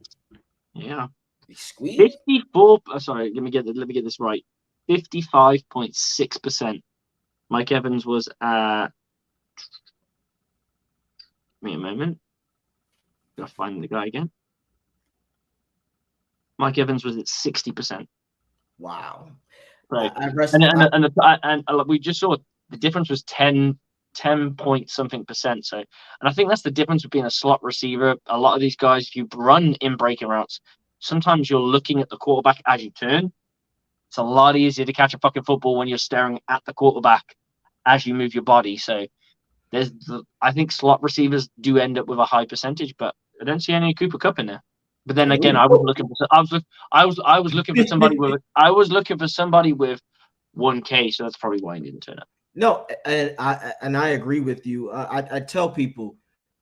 yeah, squeeze. 54. Sorry, let me get this right. 55.6%. Mike Evans was at. Give me a moment. Gotta find the guy again. Mike Evans was at 60%. Wow. Right. And we just saw the difference was 10 point something percent. So, and I think that's the difference with being a slot receiver. A lot of these guys, if you run in breaking routes, sometimes you're looking at the quarterback as you turn. It's a lot easier to catch a fucking football when you're staring at the quarterback as you move your body. So, I think slot receivers do end up with a high percentage, but I don't see any Cooper Kupp in there. But then again, I was looking for somebody with 1K, so that's probably why he didn't turn up. No, and I agree with you. I tell people,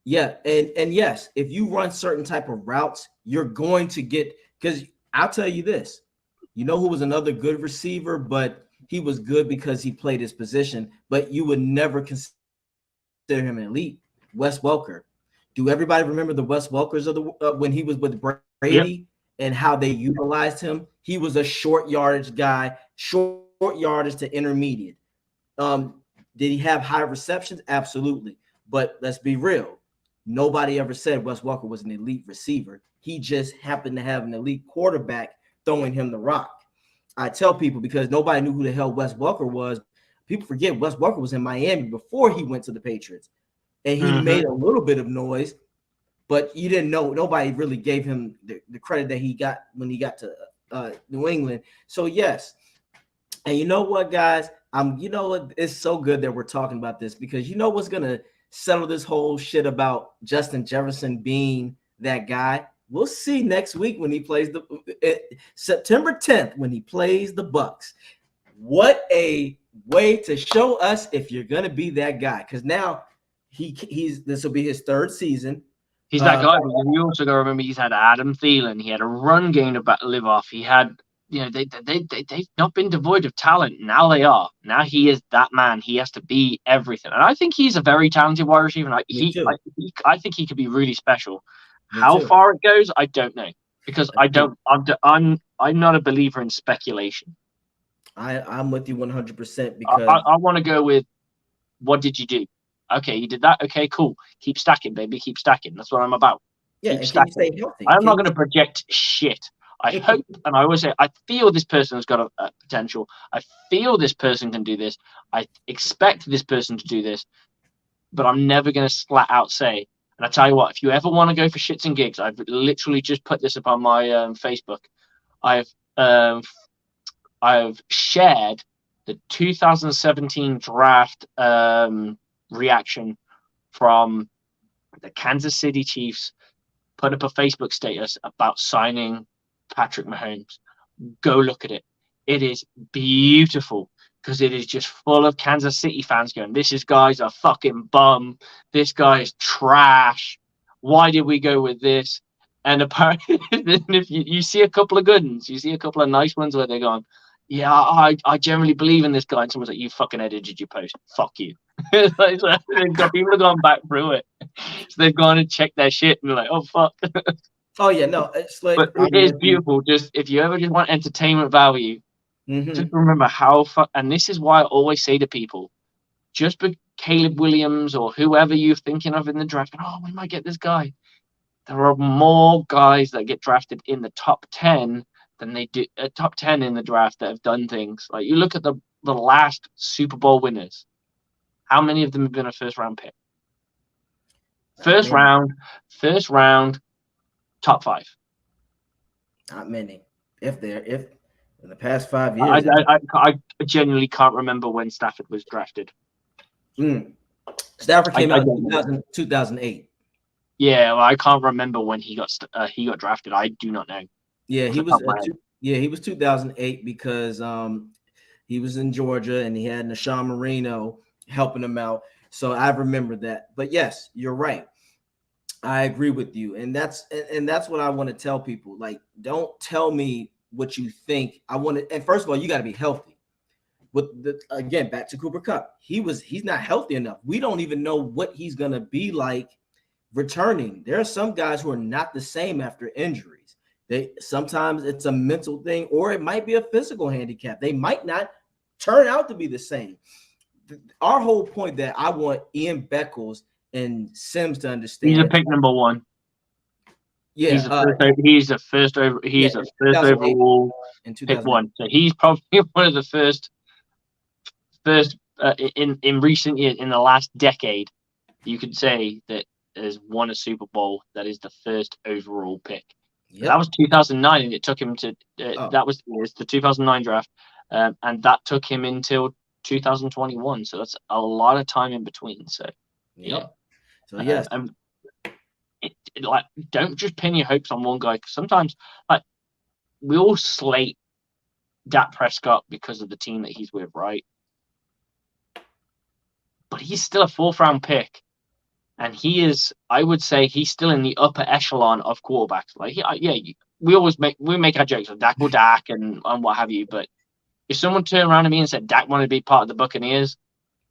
yeah, and yes, if you run certain type of routes, you're going to get, because I'll tell you this, you know who was another good receiver, but he was good because he played his position, but you would never consider him an elite. Wes Welker. Do everybody remember the Wes Welkers of the when he was with Brady and how they utilized him? He was a short yardage guy, short yardage to intermediate. Did he have high receptions? Absolutely. But let's be real. Nobody ever said Wes Welker was an elite receiver. He just happened to have an elite quarterback throwing him the rock. I tell people, because nobody knew who the hell Wes Welker was. People forget Wes Welker was in Miami before he went to the Patriots. And he made a little bit of noise, but you didn't know. Nobody really gave him the credit that he got when he got to New England. So, yes. And you know what, guys? You know what? It's so good that we're talking about this, because you know what's going to settle this whole shit about Justin Jefferson being that guy? We'll see next week when he plays September 10th when he plays the Bucs. What a way to show us if you're going to be that guy, because now this will be his third season. He's that guy, but you also got to remember he's had Adam Thielen. He had a run game to live off. He had, they've not been devoid of talent. Now they are. Now he is that man. He has to be everything. And I think he's a very talented wide receiver. I think he could be really special. How far it goes, I don't know, because I'm not a believer in speculation. I'm with you 100% because I want to go with, what did you do? Okay, you did that. Okay, cool. Keep stacking, baby. Keep stacking. That's what I'm about. Yeah, keep stacking. Can you stay healthy? I'm not going to project shit. I hope, and I always say, I feel this person has got a potential. I feel this person can do this. I expect this person to do this, but I'm never going to flat out say. And I tell you what, if you ever want to go for shits and gigs, I've literally just put this up on my Facebook. I've shared the 2017 draft reaction from the Kansas City Chiefs. Put up a Facebook status about signing Patrick Mahomes. Go look at it. It is beautiful, because it is just full of Kansas City fans going, this guy's a fucking bum. This guy is trash. Why did we go with this? And apparently, if you see a couple of good ones, you see a couple of nice ones where they're going, yeah, I generally believe in this guy. And someone's like, you fucking edited your post. Fuck you. People have gone back through it. So they've gone and checked their shit and they're like, oh, fuck. Oh, yeah, no. It's like, but it is beautiful. Just if you ever just want entertainment value, just remember and this is why I always say to people, just be Caleb Williams or whoever you're thinking of in the draft, oh, we might get this guy. There are more guys that get drafted in the top 10 than they do top 10 in the draft that have done things. Like, you look at the last Super Bowl winners. How many of them have been a first round pick? First round, top 5. Not many. If in the past 5 years. I genuinely can't remember when Stafford was drafted. Stafford came out in 2008. Yeah, well, I can't remember when he got drafted. I do not know. Yeah, he was. He was 2008 because he was in Georgia and he had Nashawn Marino helping him out. So I remember that. But yes, you're right. I agree with you, and that's what I want to tell people. Like, don't tell me what you think. I want to. And first of all, you got to be healthy. With again, back to Cooper Kupp, he's not healthy enough. We don't even know what he's gonna be like returning. There are some guys who are not the same after injuries. Sometimes it's a mental thing, or it might be a physical handicap. They might not turn out to be the same. Our whole point that I want Ian Beckles and Sims to understand. He's a pick number 1. Yeah, he's a first overall in pick 1. So he's probably one of the first in recent years, in the last decade, you could say that has won a Super Bowl that is the first overall pick. Yep. That was 2009, and it took him to that was the 2009 draft, and that took him until 2021. So that's a lot of time in between. So yeah. So yes, like, don't just pin your hopes on one guy. Because sometimes, like, we all slate Dak Prescott because of the team that he's with, right? But he's still a 4th round pick, and he is. I would say he's still in the upper echelon of quarterbacks. Like, we always make our jokes of Dak or Dak and what have you. But if someone turned around to me and said Dak wanted to be part of the Buccaneers,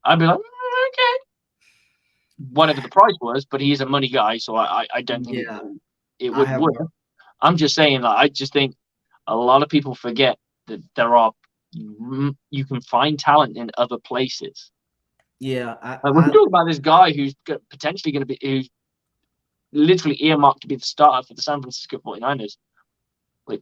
I'd be like, okay, whatever the price was. But he's a money guy, so I don't think it would work. I'm just saying that I just think a lot of people forget that you can find talent in other places. Yeah, we're talking about this guy who's potentially going to be, who's literally earmarked to be the starter for the San Francisco 49ers. Like,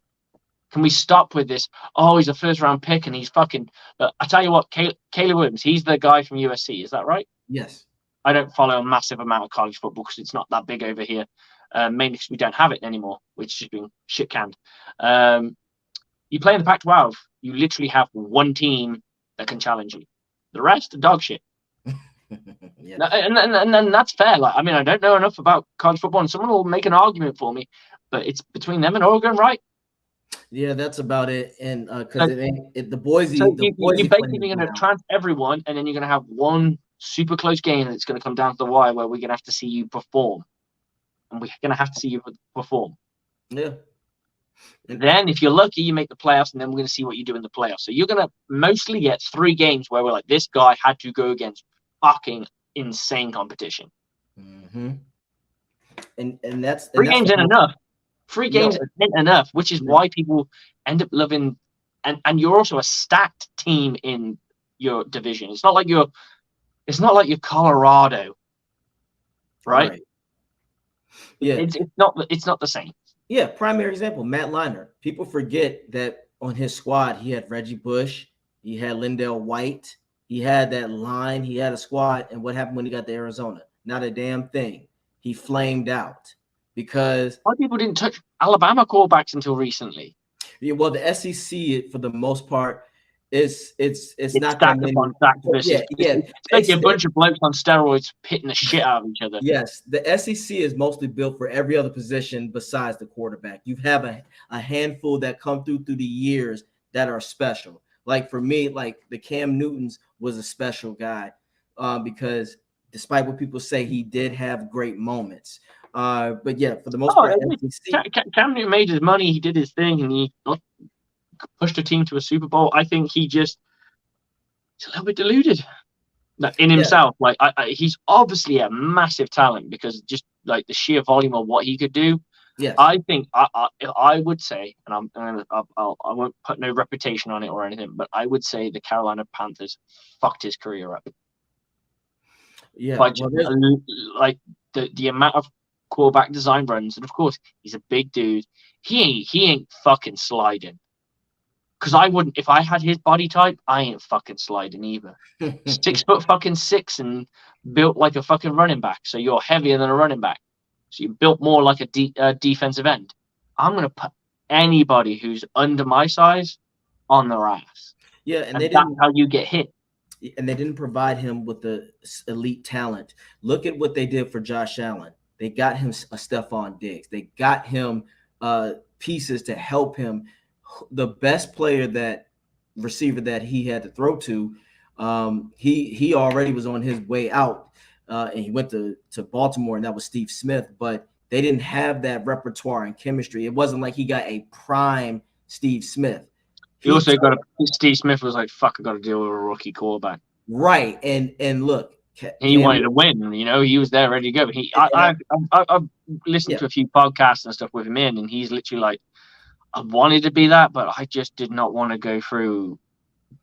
can we stop with this? Oh, he's a 1st round pick and he's fucking. I tell you what, Caleb Williams, he's the guy from USC. Is that right? Yes. I don't follow a massive amount of college football because it's not that big over here, mainly because we don't have it anymore, which is being shit canned. You play in the Pac-12, you literally have one team that can challenge you. The rest are dog shit. Yeah. And that's fair. Like, I mean, I don't know enough about college football, and someone will make an argument for me, but it's between them and Oregon, right? Yeah, that's about it. And because the Boise, so you're basically going to trans everyone, and then you're going to have one super close game that's going to come down to the wire where we're going to have to see you perform, and we're going to have to see you perform. Yeah. And then, if you're lucky, you make the playoffs, and then we're going to see what you do in the playoffs. So you're going to mostly get 3 games where we're like, this guy had to go against fucking insane competition. Mm-hmm. And that's 3 games ain't enough. 3 games ain't enough, which is why people end up loving. And you're also a stacked team in your division. It's not like you're Colorado, right? Yeah, it's not the same. Yeah, primary example, Matt Leinart. People forget that on his squad he had Reggie Bush, he had Lindell White, he had that line, he had a squad. And what happened when he got to Arizona? Not a damn thing. He flamed out because why people didn't touch Alabama quarterbacks until recently. Yeah, well, the SEC for the most part it's not that many. It's like a bunch of blokes on steroids pitting the shit out of each other. Yes, the SEC is mostly built for every other position besides the quarterback. You have a handful that come through the years that are special. Like for me, like the Cam Newtons was a special guy because despite what people say, he did have great moments. But yeah, for the most part, Cam Newton made his money. He did his thing, and he pushed a team to a Super Bowl. I think he's a little bit deluded in himself. Like he's obviously a massive talent because just like the sheer volume of what he could do. Yes, I think I would say, and I won't put no reputation on it or anything, but I would say the Carolina Panthers fucked his career up. Yeah, like the amount of quarterback design runs, and of course he's a big dude. He ain't fucking sliding. because I wouldn't, if I had his body type, I ain't fucking sliding either. 6 foot fucking 6 and built like a fucking running back. So you're heavier than a running back. So you built more like a defensive end. I'm gonna put anybody who's under my size on their ass, Yeah, and and that's how you get hit. they didn't provide him with the elite talent. Look at what they did for Josh Allen. They got him a Stephon Diggs. They got him pieces to help him. The best player that receiver that he had to throw to, he already was on his way out, and he went to Baltimore, and that was Steve Smith. But they didn't have that repertoire and chemistry. It wasn't like he got a prime Steve Smith. He also got Steve Smith was like, "Fuck, I got to deal with a rookie quarterback." Right, and look, he wanted to win. You know, he was there ready to go. I've listened to a few podcasts and stuff with him and he's literally like, I wanted to be that, but I just did not want to go through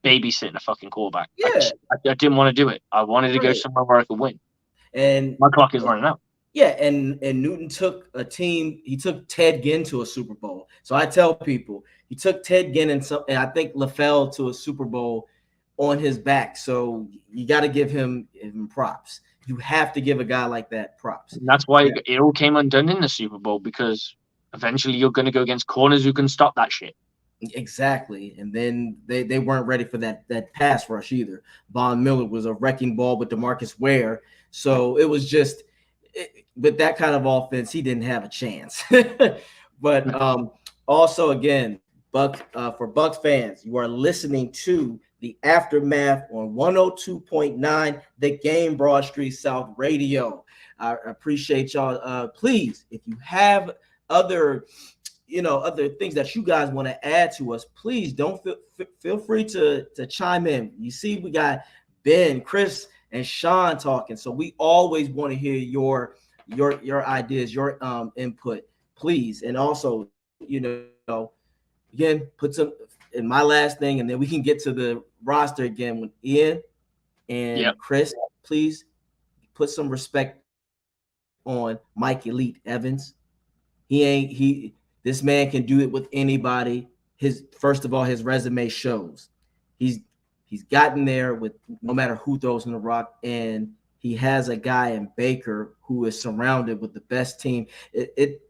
babysitting a fucking quarterback. Yeah, I didn't want to do it. I wanted to go somewhere where I could win. And my clock is running out. Yeah, and Newton took a team. He took Ted Ginn to a Super Bowl. So I tell people he took Ted Ginn and I think LaFell to a Super Bowl on his back. So you got to give him props. You have to give a guy like that props. And that's why it all came undone in the Super Bowl, because eventually you're going to go against corners who can stop that shit. Exactly. And then they weren't ready for that pass rush either. Von Miller was a wrecking ball with DeMarcus Ware. So it was just with that kind of offense, he didn't have a chance. But also, again, for Bucs fans, you are listening to the Aftermath on 102.9, the Game Broad Street South Radio. I appreciate y'all. Please, if you have other things that you guys want to add to us, please don't feel free to chime in. You see, we got Ben, Chris, and Sean talking, so we always want to hear your ideas, your input, please. And also, again, put some in my last thing, and then we can get to the roster again with Ian and Chris. Please put some respect on Mike Elite Evans. This man can do it with anybody. First of all, his resume shows he's gotten there with no matter who throws him the rock, and he has a guy in Baker who is surrounded with the best team. It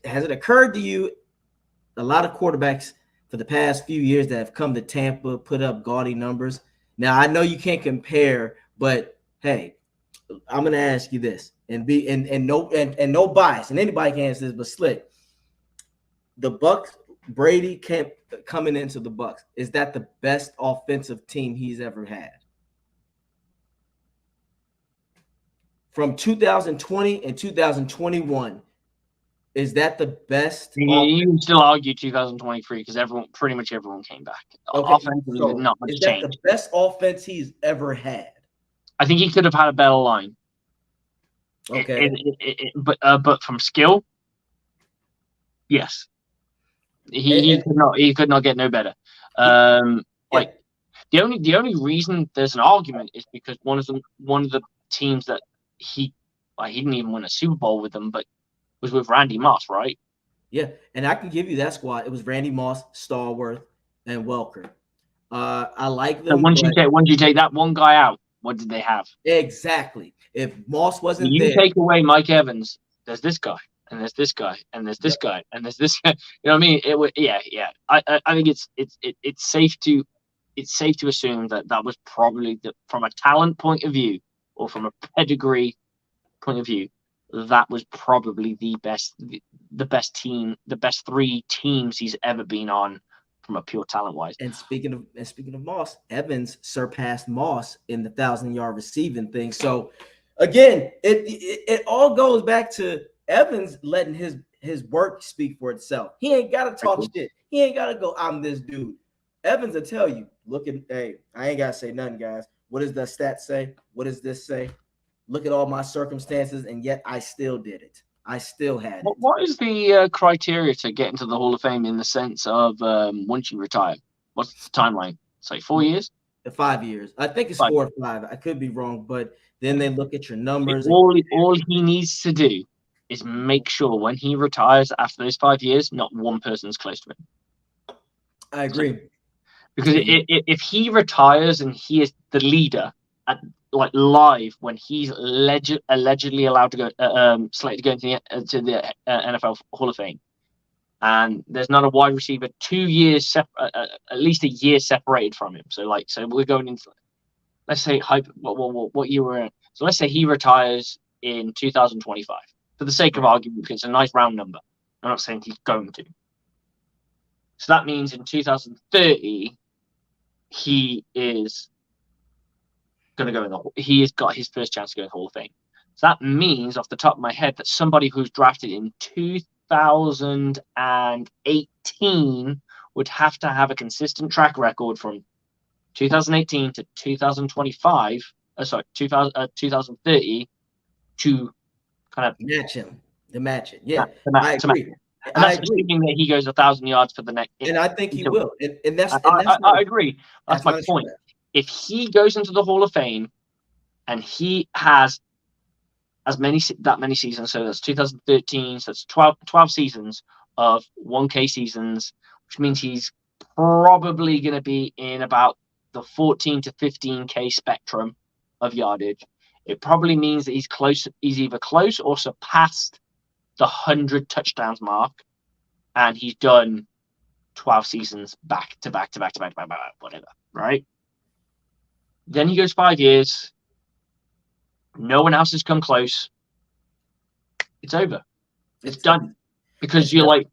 has it occurred to you, a lot of quarterbacks for the past few years that have come to Tampa put up gaudy numbers. Now I know you can't compare, but hey, I'm gonna ask you this, and no bias, and anybody can answer this, but Slick, the Bucs, Brady coming into the Bucs, is that the best offensive team he's ever had? From 2020 and 2021, is that the best? You can still argue 2023 because pretty much everyone came back. Okay, offensively, so not much is that change. The best offense he's ever had? I think he could have had a better line. Okay, but from skill, yes, he could not get no better. Like the only reason there's an argument is because one of the teams that he didn't even win a Super Bowl with them, but was with Randy Moss, right? Yeah, and I can give you that squad. It was Randy Moss, Stallworth, and Welker. I like them. Once you take that one guy out, what did they have? Exactly. If Moss wasn't you there, take away Mike Evans, there's this guy, and there's this guy, and there's this guy, and there's this guy. You know what I mean? It would, yeah. I think it's safe to assume that was probably from a talent point of view or from a pedigree point of view, that was probably the best team, the best three teams he's ever been on from a pure talent wise. And speaking of Moss, Evans surpassed Moss in the 1,000-yard receiving thing. So again, it all goes back to Evans letting his work speak for itself. He ain't got to talk shit. He ain't got to go, I'm this dude. Evans will tell you, hey, I ain't got to say nothing, guys. What does the stat say? What does this say? Look at all my circumstances, and yet I still did it. I still had it. What is the criteria to get into the Hall of Fame in the sense of once you retire? What's the timeline? It's like 4 years? 5 years. I think it's 4 or 5. I could be wrong, but then they look at your numbers. All he needs to do is make sure when he retires after those 5 years, not one person's close to him. I agree. Because if he retires and he is the leader at like live when he's allegedly allowed to go, slated to go into the NFL Hall of Fame, and there's not a wide receiver 2 years at least a year separated from him. So we're going into, let's say what year we're in. So let's say he retires in 2025 for the sake of argument, because it's a nice round number. I'm not saying he's going to. So that means in 2030 he is going to go he has got his first chance to go in the Hall of Fame. So that means, off the top of my head, that somebody who's drafted in 2018 would have to have a consistent track record from 2018 to 2025. 2030 to kind of match him. To match it. Yeah, I agree. And that's assuming that he goes 1,000 yards for the next. And I think he will. And that's I agree. That's my point. If he goes into the Hall of Fame and he has that many seasons, so that's 2013, so that's 12 seasons of 1K seasons, which means he's probably going to be in about the 14 to 15K spectrum of yardage. It probably means that he's either close or surpassed the 100 touchdowns mark, and he's done 12 seasons back to back, whatever, right? Then he goes 5 years. No one else has come close. It's over. It's done. Because right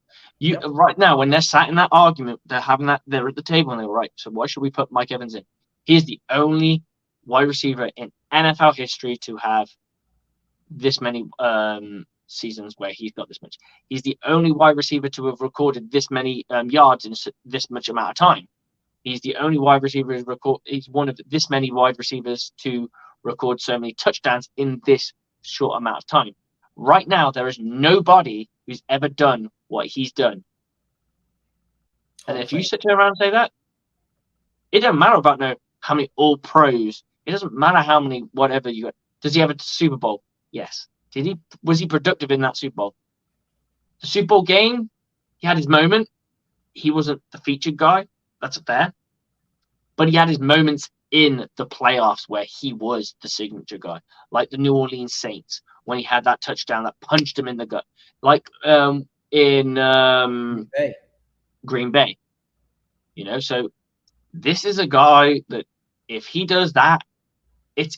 now, when they're sat in that argument, they're at the table and they're right. So why should we put Mike Evans in? He's the only wide receiver in NFL history to have this many seasons where he's got this much. He's the only wide receiver to have recorded this many yards in this much amount of time. He's the only wide receiver he's one of this many wide receivers to record so many touchdowns in this short amount of time. Right now, there is nobody who's ever done what he's done. And if you sit around and say that, it doesn't matter about how many all pros. It doesn't matter how many whatever you got. Does he have a Super Bowl? Yes. Was he productive in that Super Bowl? The Super Bowl game, he had his moment. He wasn't the featured guy. That's fair. But he had his moments in the playoffs where he was the signature guy, like the New Orleans Saints, when he had that touchdown that punched him in the gut, like in Green Bay. So this is a guy that if he does that, it's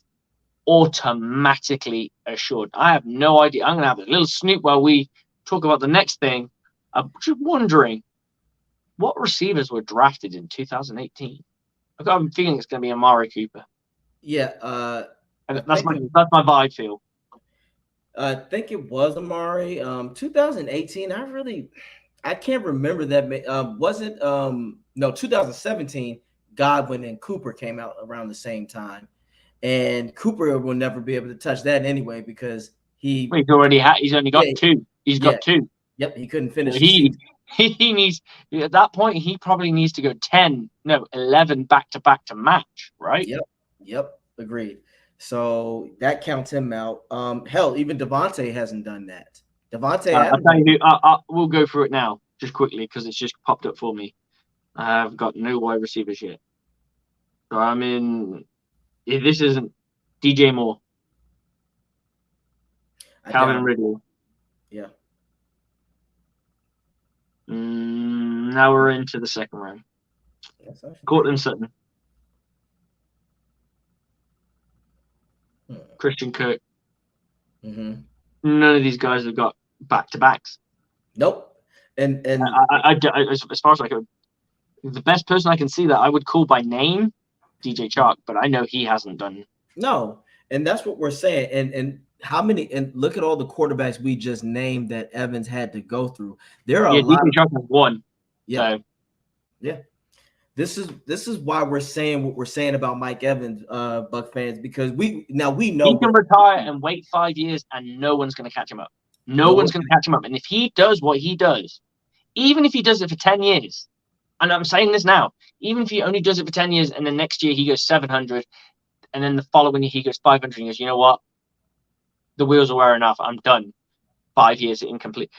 automatically assured. I have no idea. I'm going to have a little snoop while we talk about the next thing. I'm just wondering what receivers were drafted in 2018. I've got a feeling it's going to be Amari Cooper. Yeah, that's my vibe feel. I think it was Amari. 2018. I can't remember that. Wasn't 2017. Godwin and Cooper came out around the same time, and Cooper will never be able to touch that anyway because he's only got two. He's got two. Yep, he couldn't finish. So he needs, at that point, he probably needs to go 11 back to back to match, right? Yep, agreed. So that counts him out. Hell, even Devontae hasn't done that. We'll go through it now just quickly because it's just popped up for me. I have got no wide receivers yet. So I mean, if this isn't DJ Moore, Calvin Ridley. Yeah. Now we're into the second round. Cortland Sutton. Christian Kirk. Mm-hmm. None of these guys have got back-to-backs. Nope. And I as far as I could, the best person I can see that I would call by name, DJ Chark, but I know he hasn't done. No, and that's what we're saying. And how many? And look at all the quarterbacks we just named that Evans had to go through. There are a lot. DJ Chark has one. Yeah. So. Yeah. This is why we're saying what we're saying about Mike Evans, Buck fans, because we know he can retire and wait 5 years and no one's going to catch him up. No one's going to catch him up. And if he does what he does, even if he does it for 10 years, and I'm saying this now, even if he only does it for 10 years and then next year he goes 700 and then the following year he goes 500 and he goes, you know what? The wheels are wearing off. I'm done. 5 years incomplete.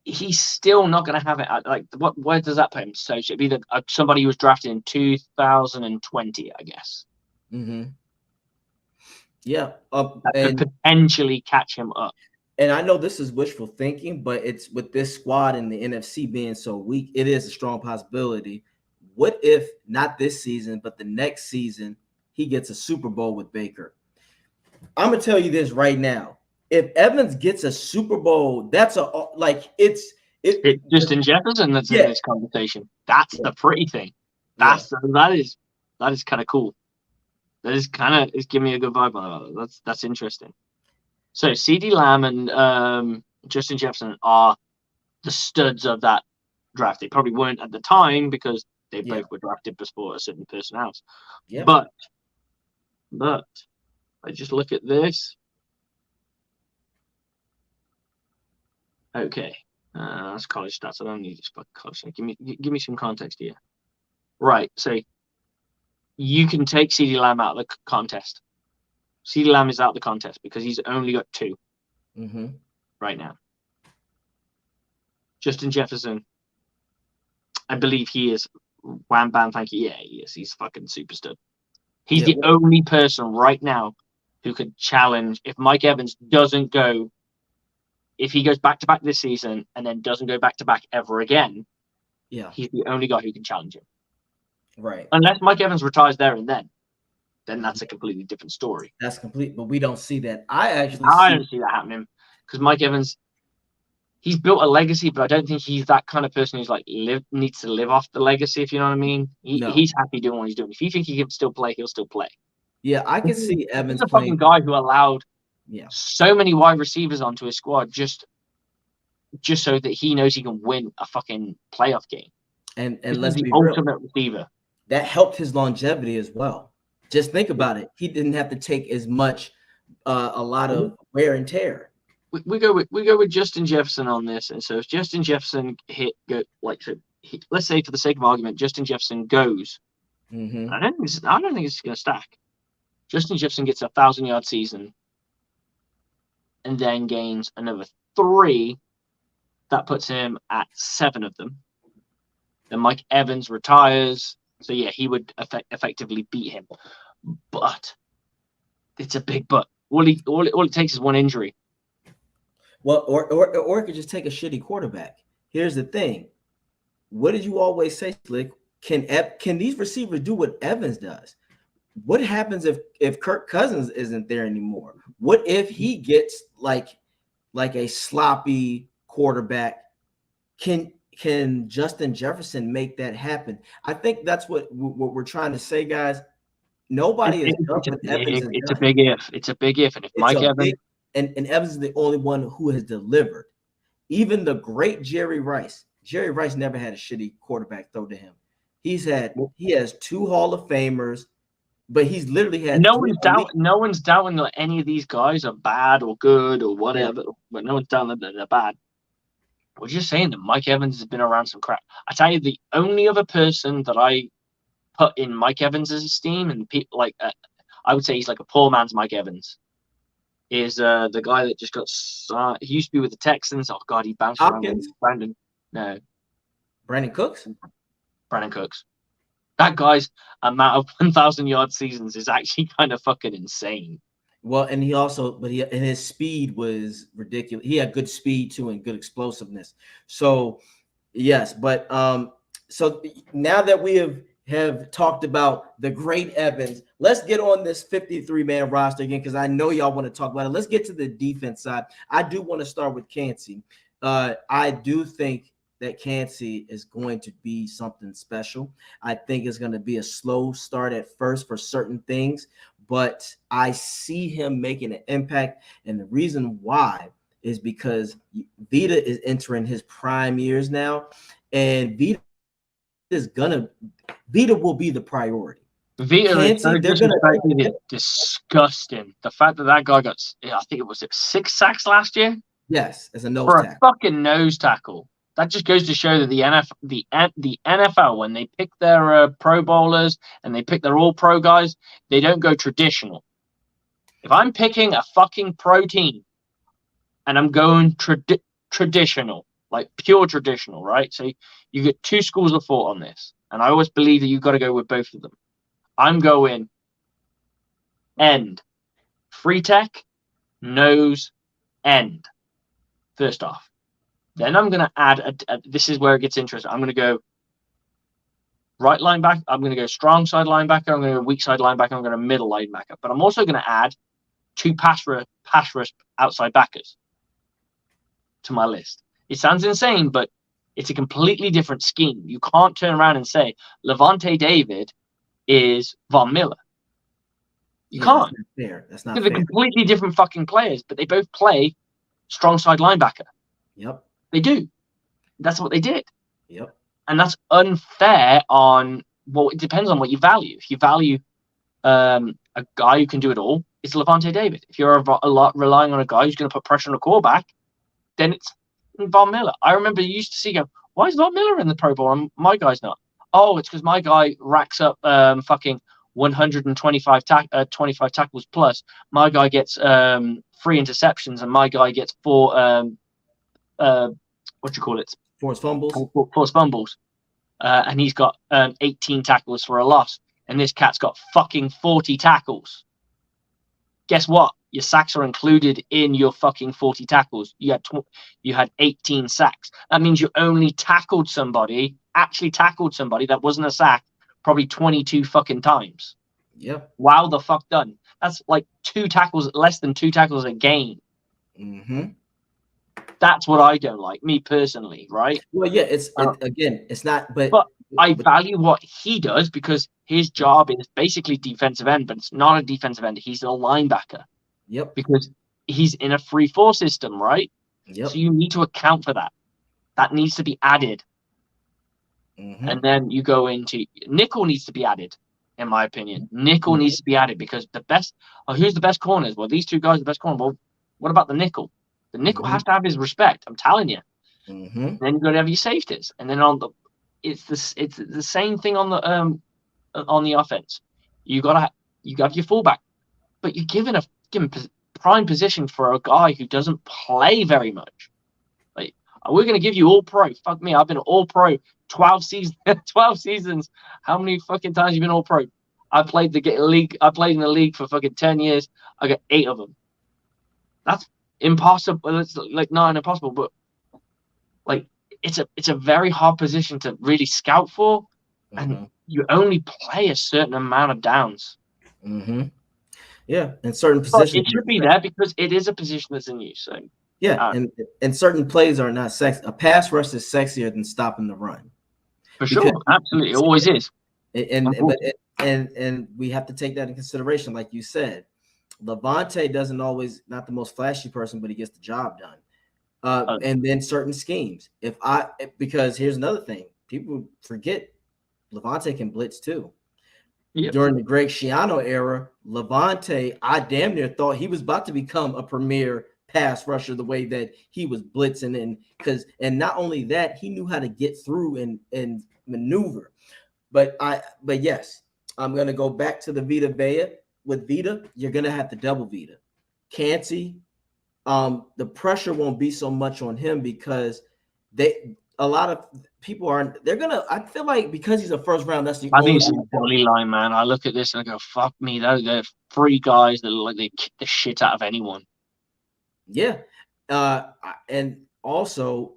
he's still not going to have it. Like, where does that put him? So it'd be somebody who was drafted in 2020, I guess. Mm-hmm. Yeah, That could potentially catch him up. And I know this is wishful thinking, but it's with this squad and the NFC being so weak, it is a strong possibility. What if not this season, but the next season, he gets a Super Bowl with Baker? I'm gonna tell you this right now. If Evans gets a Super Bowl, that's it's Justin Jefferson that's in this conversation. That's the pretty thing. That is kind of cool. That is kind of giving me a good vibe on that. That's interesting. So CeeDee Lamb and Justin Jefferson are the studs of that draft. They probably weren't at the time because they both were drafted before a certain person else. Yeah. But I just look at this. Okay, that's college stats. I don't need this fucking college stats. Give me some context here. Right, so you can take CeeDee Lamb out of the contest. CeeDee Lamb is out of the contest because he's only got 2 right now. Justin Jefferson, I believe he is. Wham bam, thank you. Yeah, he is. He's fucking super stud. He's the only person right now who could challenge if Mike Evans doesn't go. If he goes back to back this season and then doesn't go back to back ever again, he's the only guy who can challenge him. Right. Unless Mike Evans retires there and then that's a completely different story. That's complete, but we don't see that. I don't see that happening because Mike Evans, he's built a legacy, but I don't think he's that kind of person who's like needs to live off the legacy. If you know what I mean, he's happy doing what he's doing. If you think he can still play, he'll still play. Yeah, I can see Evans. He's a fucking guy who allowed so many wide receivers onto his squad just so that he knows he can win a fucking playoff game. And let's be real, ultimate receiver. That helped his longevity as well. Just think about it. He didn't have to take as much, a lot of wear and tear. We go with Justin Jefferson on this, and so if Justin Jefferson let's say for the sake of argument, Justin Jefferson goes. I don't think it's going to stack. Justin Jefferson gets a 1,000-yard season, and then gains another 3. That puts him at 7 of them. Then Mike Evans retires. So, he would effectively beat him. But it's a big but. All it takes is one injury. Well, or it could just take a shitty quarterback. Here's the thing. What did you always say, Slick? Can these receivers do what Evans does? What happens if Kirk Cousins isn't there anymore? What if he gets like a sloppy quarterback? Can Justin Jefferson make that happen? I think that's what we're trying to say, guys. Nobody is up with Evans. It's a big if. It's a big if. And if Mike Evans and Evans is the only one who has delivered. Even the great Jerry Rice. Jerry Rice never had a shitty quarterback throw to him. He has 2 Hall of Famers, but he's literally had no one's doubting that any of these guys are bad or good or whatever, but no one's doubting that they're bad. We're just saying that Mike Evans has been around some crap. I tell you, the only other person that I put in Mike Evans' esteem, and people I would say he's like a poor man's Mike Evans, is the guy that just got. He used to be with the Texans. Oh God, he bounced around. Brandon Cooks. Brandon Cooks. That guy's amount of 1,000-yard seasons is actually kind of fucking insane. Well, and his speed was ridiculous. He had good speed too and good explosiveness. So, yes, but so now that we have talked about the great Evans, let's get on this 53-man roster again because I know y'all want to talk about it. Let's get to the defense side. I do want to start with Kancey. I do think that Kancey is going to be something special. I think it's going to be a slow start at first for certain things, but I see him making an impact. And the reason why is because Vita is entering his prime years now, and Vita will be the priority. Vita is so disgusting. The fact that guy got, I think it was 6 sacks last year. Yes, as a nose tackle. For a fucking nose tackle. That just goes to show that the NFL, when they pick their Pro Bowlers and they pick their All-Pro guys, they don't go traditional. If I'm picking a fucking pro team and I'm going traditional, like pure traditional, right? So you get two schools of thought on this, and I always believe that you've got to go with both of them. I'm going end, free tech, nose, end. First off, then I'm going to add this is where it gets interesting. I'm going to go right linebacker. I'm going to go strong side linebacker. I'm going to go weak side linebacker. I'm going to middle linebacker. But I'm also going to add two pass rush outside backers to my list. It sounds insane, but it's a completely different scheme. You can't turn around and say Levante David is Von Miller. You can't. That's not fair. That's not They're fair. completely different fucking players, but they both play strong side linebacker. Yep. They do. That's what they did. Yep. And that's unfair on, well, it depends on what you value. If you value a guy who can do it all, it's Levante David. If you're a lot relying on a guy who's going to put pressure on a quarterback, then it's Von Miller. I remember you used to see, why is Von Miller in the Pro Bowl and my guy's not? Oh, it's because my guy racks up fucking 125 25 tackles plus. My guy gets 3 interceptions, and my guy gets 4 forced fumbles. Forced fumbles. And he's got 18 tackles for a loss. And this cat's got fucking 40 tackles. Guess what? Your sacks are included in your fucking 40 tackles. You had 18 sacks. That means you only actually tackled somebody that wasn't a sack, probably 22 fucking times. Yep. Wow, the fuck done. That's like less than 2 tackles a game. Mm-hmm. That's what I don't like, me personally, right? Well, yeah, it's not, but I value what he does because his job is basically defensive end, but it's not a defensive end. He's a linebacker. Yep. Because he's in a 3-4 system, right? Yep. So you need to account for that. That needs to be added. Mm-hmm. And then you go into nickel needs to be added, in my opinion. Nickel needs to be added because who's the best corners? Well, these two guys are the best corner. Well, what about the nickel? The nickel has to have his respect. I'm telling you. Mm-hmm. Then you've got to have your safeties, and then it's the same thing on the offense. You have your fullback, but you're given prime position for a guy who doesn't play very much. Like, we're going to give you all pro. Fuck me, I've been all pro 12 seasons. 12 seasons. How many fucking times have you been all pro? I played in the league for fucking 10 years. I got 8 of them. That's impossible. It's like not impossible, but like it's a very hard position to really scout for, and you only play a certain amount of downs. Mm-hmm. Yeah, and certain positions it should be there because it is a position that's in use. So yeah, and certain plays are not sexy. A pass rush is sexier than stopping the run. For sure, absolutely, it always is. And we have to take that in consideration, like you said. Levante doesn't always not the most flashy person, but he gets the job done. And then certain schemes. Because here's another thing, people forget Levante can blitz too. Yep. During the Greg Schiano era, Levante, I damn near thought he was about to become a premier pass rusher the way that he was blitzing, and not only that, he knew how to get through and maneuver. But yes, I'm gonna go back to the Vita Vea. With Vita, you're gonna have to double Vita. Cansey, the pressure won't be so much on him because a lot of people I feel like because he's a first round, that's the only. I think it's a bully line, man. I look at this and I go, fuck me, they're 3 guys that look like they kick the shit out of anyone. Yeah. And also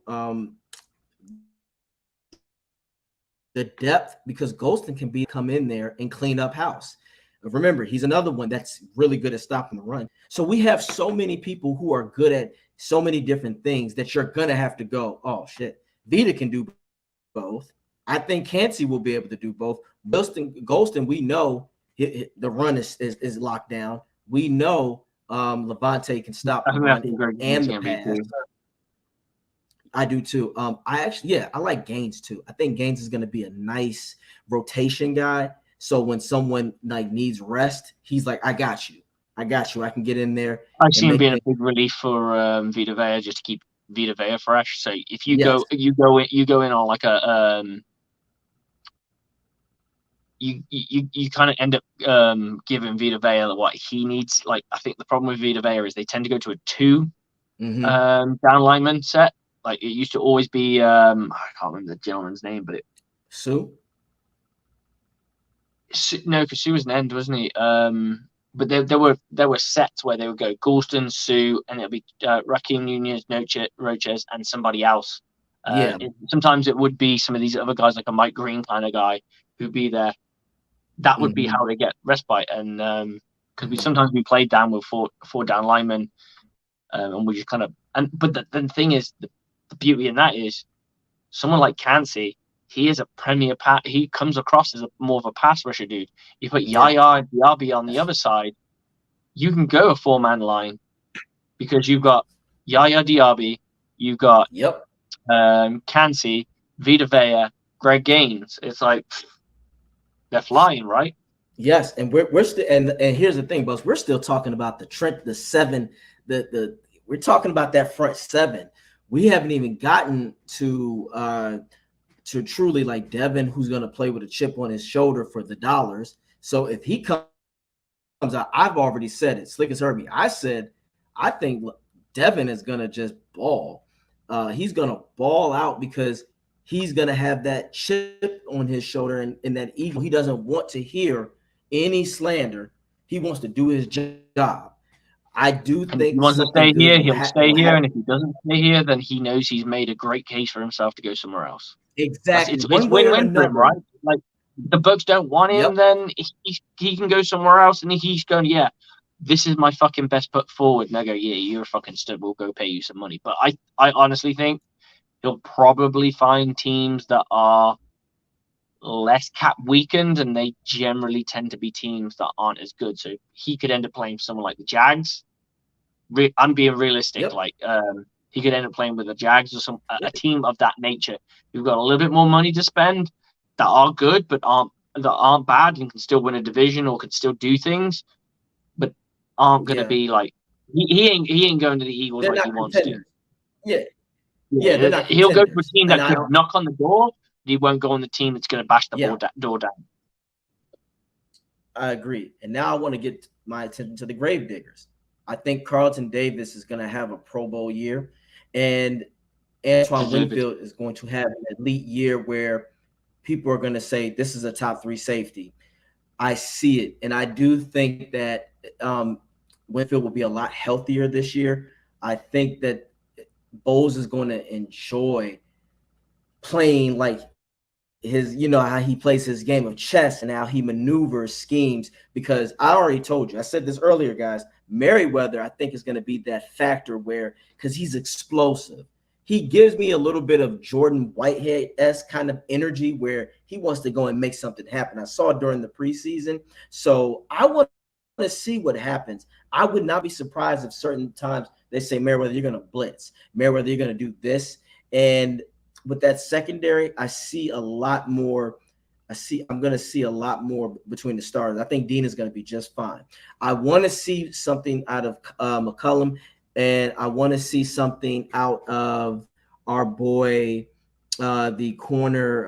the depth, because Golston can come in there and clean up house. Remember, he's another one that's really good at stopping the run. So we have so many people who are good at so many different things that you're going to have to go, oh, shit, Vita can do both. I think Cansey will be able to do both. Golston, we know the run is locked down. We know Levante can stop the run and the pass. I do too. I like Gaines too. I think Gaines is going to be a nice rotation guy. So when someone like needs rest, he's like, I got you. I can get in there. I see him being a big relief for Vita Vea, just to keep Vita Vea fresh. So if you go in on like a you kind of end up giving Vita Vea what he needs. Like, I think the problem with Vita Vea is they tend to go to a 2 down lineman set. Like it used to always be. I can't remember the gentleman's name, but Sue. no, because Sue was an end, wasn't he? But there were sets where they would go Goulston, Sue, and it'll be Raheem Nunez, Roches, and somebody else. Yeah. Sometimes it would be some of these other guys, like a Mike Green kind of guy, who'd be there. That would be how they get respite, and because sometimes we played down with four down linemen, and we just kind of But the thing is, the beauty in that is someone like Cansey. He is a premier pass. He comes across as more of a pass rusher dude. You put Yaya and Diaby on the other side, you can go a 4-man line because you've got Yaya Diaby, you've got Cansey, Vita Vea, Greg Gaines. It's like they're flying, right? Yes, and we're still and here's the thing, Buzz. We're still talking about the seven, we're talking about that front seven. We haven't even gotten to truly like Devin, who's going to play with a chip on his shoulder for the dollars. So if he comes out, I've already said it. Slick has heard me. I said I think Devin is going to just ball. He's going to ball out because he's going to have that chip on his shoulder and that ego. He doesn't want to hear any slander. He wants to do his job. I do think if he wants to stay here, he'll stay here, and if he doesn't stay here, then he knows he's made a great case for himself to go somewhere else. Exactly, it's win-win for him, right? Like the Bucs don't want him, then he can go somewhere else, and he's going, yeah, this is my fucking best foot forward. And I go, yeah, you're a fucking stud. We'll go pay you some money. But I honestly think he'll probably find teams that are less cap weakened, and they generally tend to be teams that aren't as good. So he could end up playing for someone like the Jags. I'm being realistic. Like he could end up playing with the Jags or a team of that nature. You've got a little bit more money to spend that are good, but aren't bad and can still win a division or can still do things, but aren't going to be like he ain't going to the Eagles like he wants to. They're not. He'll go to a team that could knock on the door. He won't go on the team that's going to bash the door down. I agree. And now I want to get my attention to the Gravediggers. I think Carlton Davis is going to have a Pro Bowl year, and Antoine Winfield is going to have an elite year where people are going to say this is a top 3 safety. I see it, and I do think that Winfield will be a lot healthier this year. I think that Bowles is going to enjoy playing like his, how he plays his game of chess and how he maneuvers schemes, because I already told you, I said this earlier, guys, Merriweather, I think, is going to be that factor because he's explosive. He gives me a little bit of Jordan Whitehead-esque kind of energy where he wants to go and make something happen. I saw it during the preseason. So I want to see what happens. I would not be surprised if certain times they say, Merriweather, you're going to blitz. Merriweather, you're going to do this. And with that secondary, I see a lot more. I'm going to see a lot more between the starters. I think Dean is going to be just fine. I want to see something out of McCullum, and I want to see something out of our boy, the corner.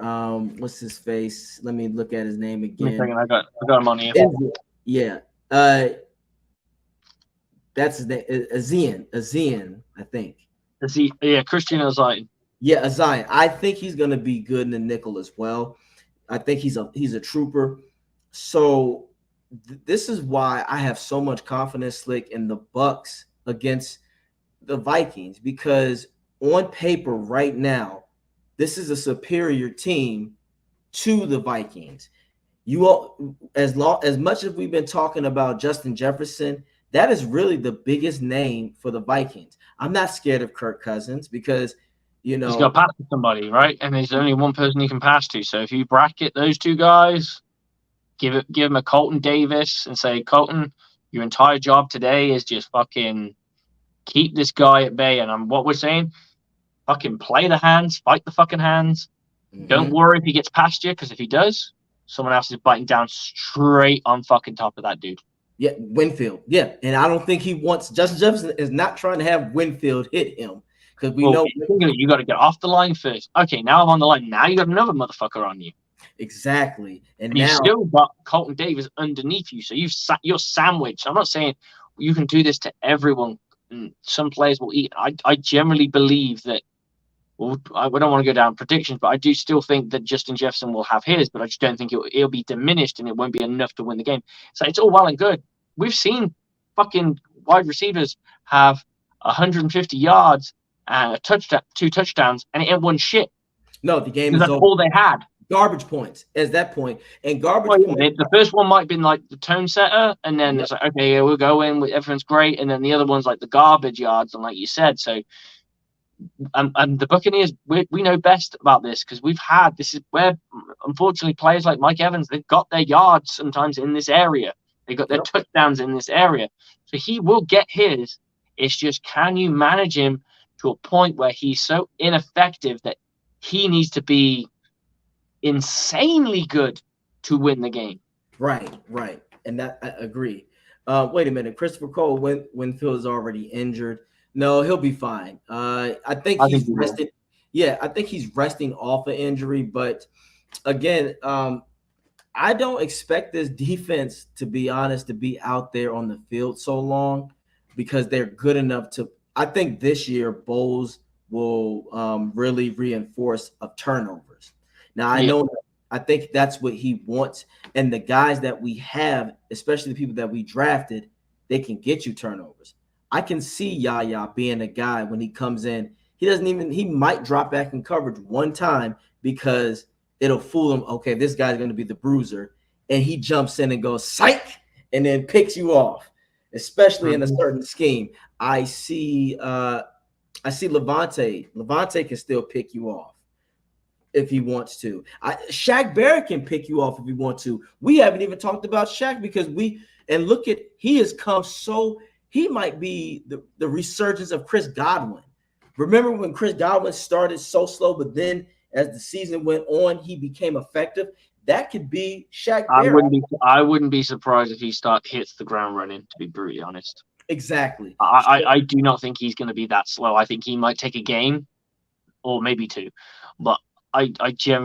What's his face? Let me look at his name again. I got him on here. Yeah. That's his name. Azian, I think. Christian Azian. Yeah, Azian. I think he's going to be good in the nickel as well. I think he's a trooper. So this is why I have so much confidence, Slick, in the Bucs against the Vikings, because on paper right now, this is a superior team to the Vikings. You all, as much as we've been talking about Justin Jefferson, that is really the biggest name for the Vikings. I'm not scared of Kirk Cousins because he's got to pass to somebody, right? And there's only one person he can pass to. So if you bracket those two guys, give him a Colton Davis and say, Colton, your entire job today is just fucking keep this guy at bay. And what we're saying, fucking play the hands, fight the fucking hands. Mm-hmm. Don't worry if he gets past you, because if he does, someone else is biting down straight on fucking top of that dude. Yeah, Winfield. Yeah, and I don't think he wants. Justin Jefferson is not trying to have Winfield hit him, because we know you got to get off the line first. Okay, now I'm on the line. Now you got another motherfucker on you. Exactly, and now you still got Colton Davis underneath you, so you're sandwiched. I'm not saying you can do this to everyone. Some players will eat. I generally believe that well, I don't want to go down predictions, but I do still think that Justin Jefferson will have his, but I just don't think it'll be diminished and it won't be enough to win the game. So it's all well and good. We've seen fucking wide receivers have 150 yards and a touchdown, 2 touchdowns, and it ain't one shit. No, the game Because is that's over. all they had. Garbage points is that point, and garbage points. The first one might have been like the tone setter, and then it's like, okay, yeah, we'll go in, everyone's great, and then the other one's like the garbage yards, and like you said, so. And the Buccaneers, we know best about this because this is where, unfortunately, players like Mike Evans, they've got their yards sometimes in this area. They've got their touchdowns in this area. So he will get his. It's just, can you manage him to a point where he's so ineffective that he needs to be insanely good to win the game? Right. And that, I agree. Wait a minute. Christopher Cole Winfield is already injured. No, he'll be fine. I think he's resting. Yeah, I think he's resting off an injury. But again, I don't expect this defense, to be honest, to be out there on the field so long because they're good enough to. I think this year Bowles will really reinforce of turnovers. Now I know. I think that's what he wants, and the guys that we have, especially the people that we drafted, they can get you turnovers. I can see Yaya being a guy when he comes in. He might drop back in coverage one time because it'll fool him. Okay, this guy's going to be the bruiser. And he jumps in and goes, psych, and then picks you off, especially in a certain scheme. I see Levante. Levante can still pick you off if he wants to. Shaq Barrett can pick you off if he wants to. We haven't even talked about Shaq because he has come so – he might be the resurgence of Chris Godwin. Remember when Chris Godwin started so slow, but then as the season went on, he became effective? That could be Shaq Barrett. I wouldn't be surprised if he hits the ground running, to be brutally honest. Exactly. I do not think he's going to be that slow. I think he might take a game or maybe 2. But I think they're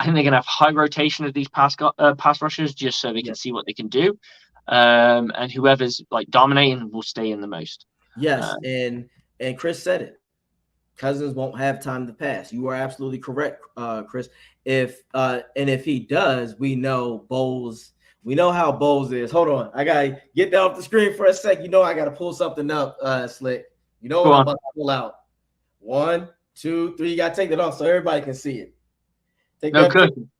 going to have high rotation of these pass rushers just so they can see what they can do. And whoever's like dominating will stay in the most. Yes, and Chris said it. Cousins won't have time to pass. You are absolutely correct, Chris. If he does, we know Bowles. We know how Bowles is. Hold on, I gotta get that off the screen for a sec. You know I gotta pull something up, Slick. You know what I'm about to pull out. 1, 2, 3. You gotta take that off so everybody can see it. Take no cushion.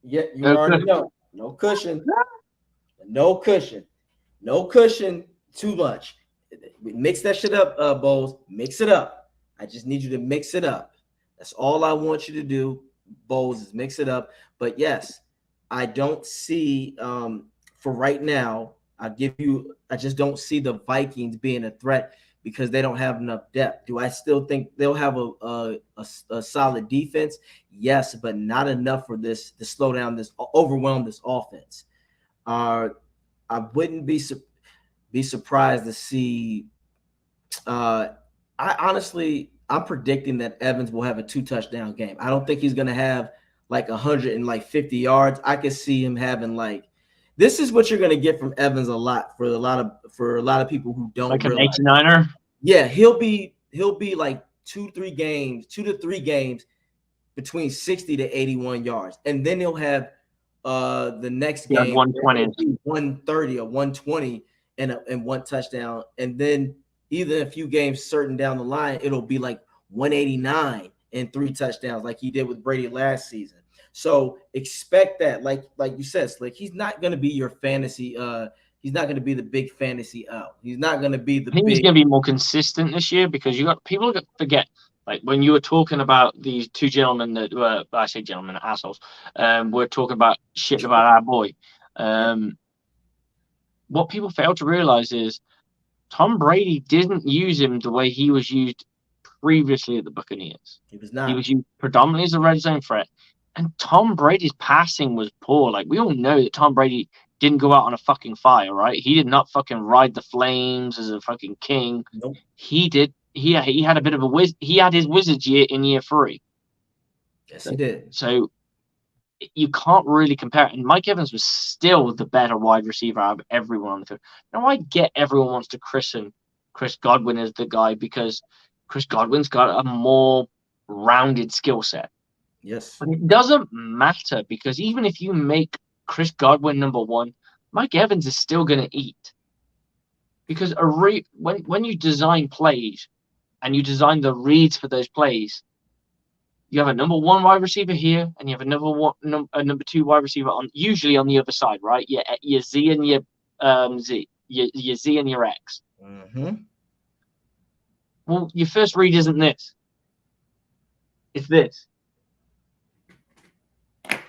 Yeah, you already know. No cushion. No cushion. No cushion too much. Mix that shit up, Bowles. Mix it up. I just need you to mix it up. That's all I want you to do, Bowles, is mix it up. But yes, I don't see for right now, I just don't see the Vikings being a threat because they don't have enough depth. Do I still think they'll have a solid defense? Yes, but not enough for this to slow down overwhelm this offense. I wouldn't be surprised to see. I'm predicting that Evans will have a 2-touchdown game. I don't think he's going to have like 150 yards. I could see him having this is what you're going to get from Evans a lot for a lot of people who don't like realize. An 89er. Yeah, he'll be like 2 to 3 games between 60 to 81 yards, and then he'll have the next game 120, 130 or 120 and 1 touchdown, and then either a few games certain down the line, it'll be like 189 and 3 touchdowns like he did with Brady last season. So expect that, like you said, Slick, he's not going to be your fantasy. He's not going to be the big fantasy out. He's not going to be the. I think he's going to be more consistent this year because you got people forget. Like when you were talking about these 2 gentlemen that were, I say gentlemen, assholes, we're talking about shit about our boy. What people fail to realize is Tom Brady didn't use him the way he was used previously at the Buccaneers. He was not. He was used predominantly as a red zone threat. And Tom Brady's passing was poor. Like, we all know that Tom Brady didn't go out on a fucking fire, right? He did not fucking ride the flames as a fucking king. Nope. He did. He had a bit of a he had his wizard's year in year 3. Yes, he did. So you can't really compare. And Mike Evans was still the better wide receiver out of everyone on the field. Now, I get everyone wants to christen Chris Godwin as the guy because Chris Godwin's got a more rounded skill set. Yes. But it doesn't matter because even if you make Chris Godwin number one, Mike Evans is still going to eat. Because when you design plays and you design the reads for those plays, you have a number one wide receiver here, and you have a number two wide receiver usually on the other side, right? Your Z and your your Z and your X. Mm-hmm. Well, your first read isn't this; it's this.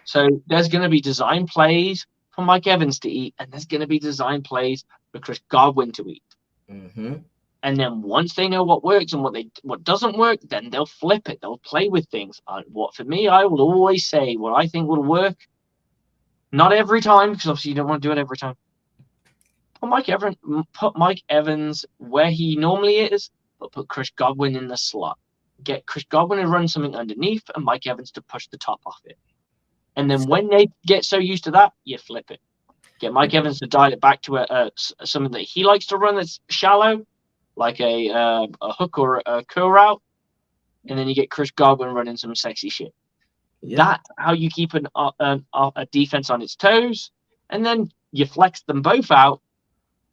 So there's going to be design plays for Mike Evans to eat, and there's going to be design plays for Chris Godwin to eat. Mm-hmm. And then once they know what works and what doesn't work, then they'll flip it. They'll play with things. For me, I will always say what I think will work. Not every time, because obviously you don't want to do it every time. Put Mike Evans where he normally is, but put Chris Godwin in the slot. Get Chris Godwin to run something underneath, and Mike Evans to push the top off it. And then when they get so used to that, you flip it. Get Mike Evans to dial it back to something that he likes to run that's shallow, like a hook or a curl route, and then you get Chris Godwin running some sexy shit. Yeah. That's how you keep a defense on its toes, and then you flex them both out,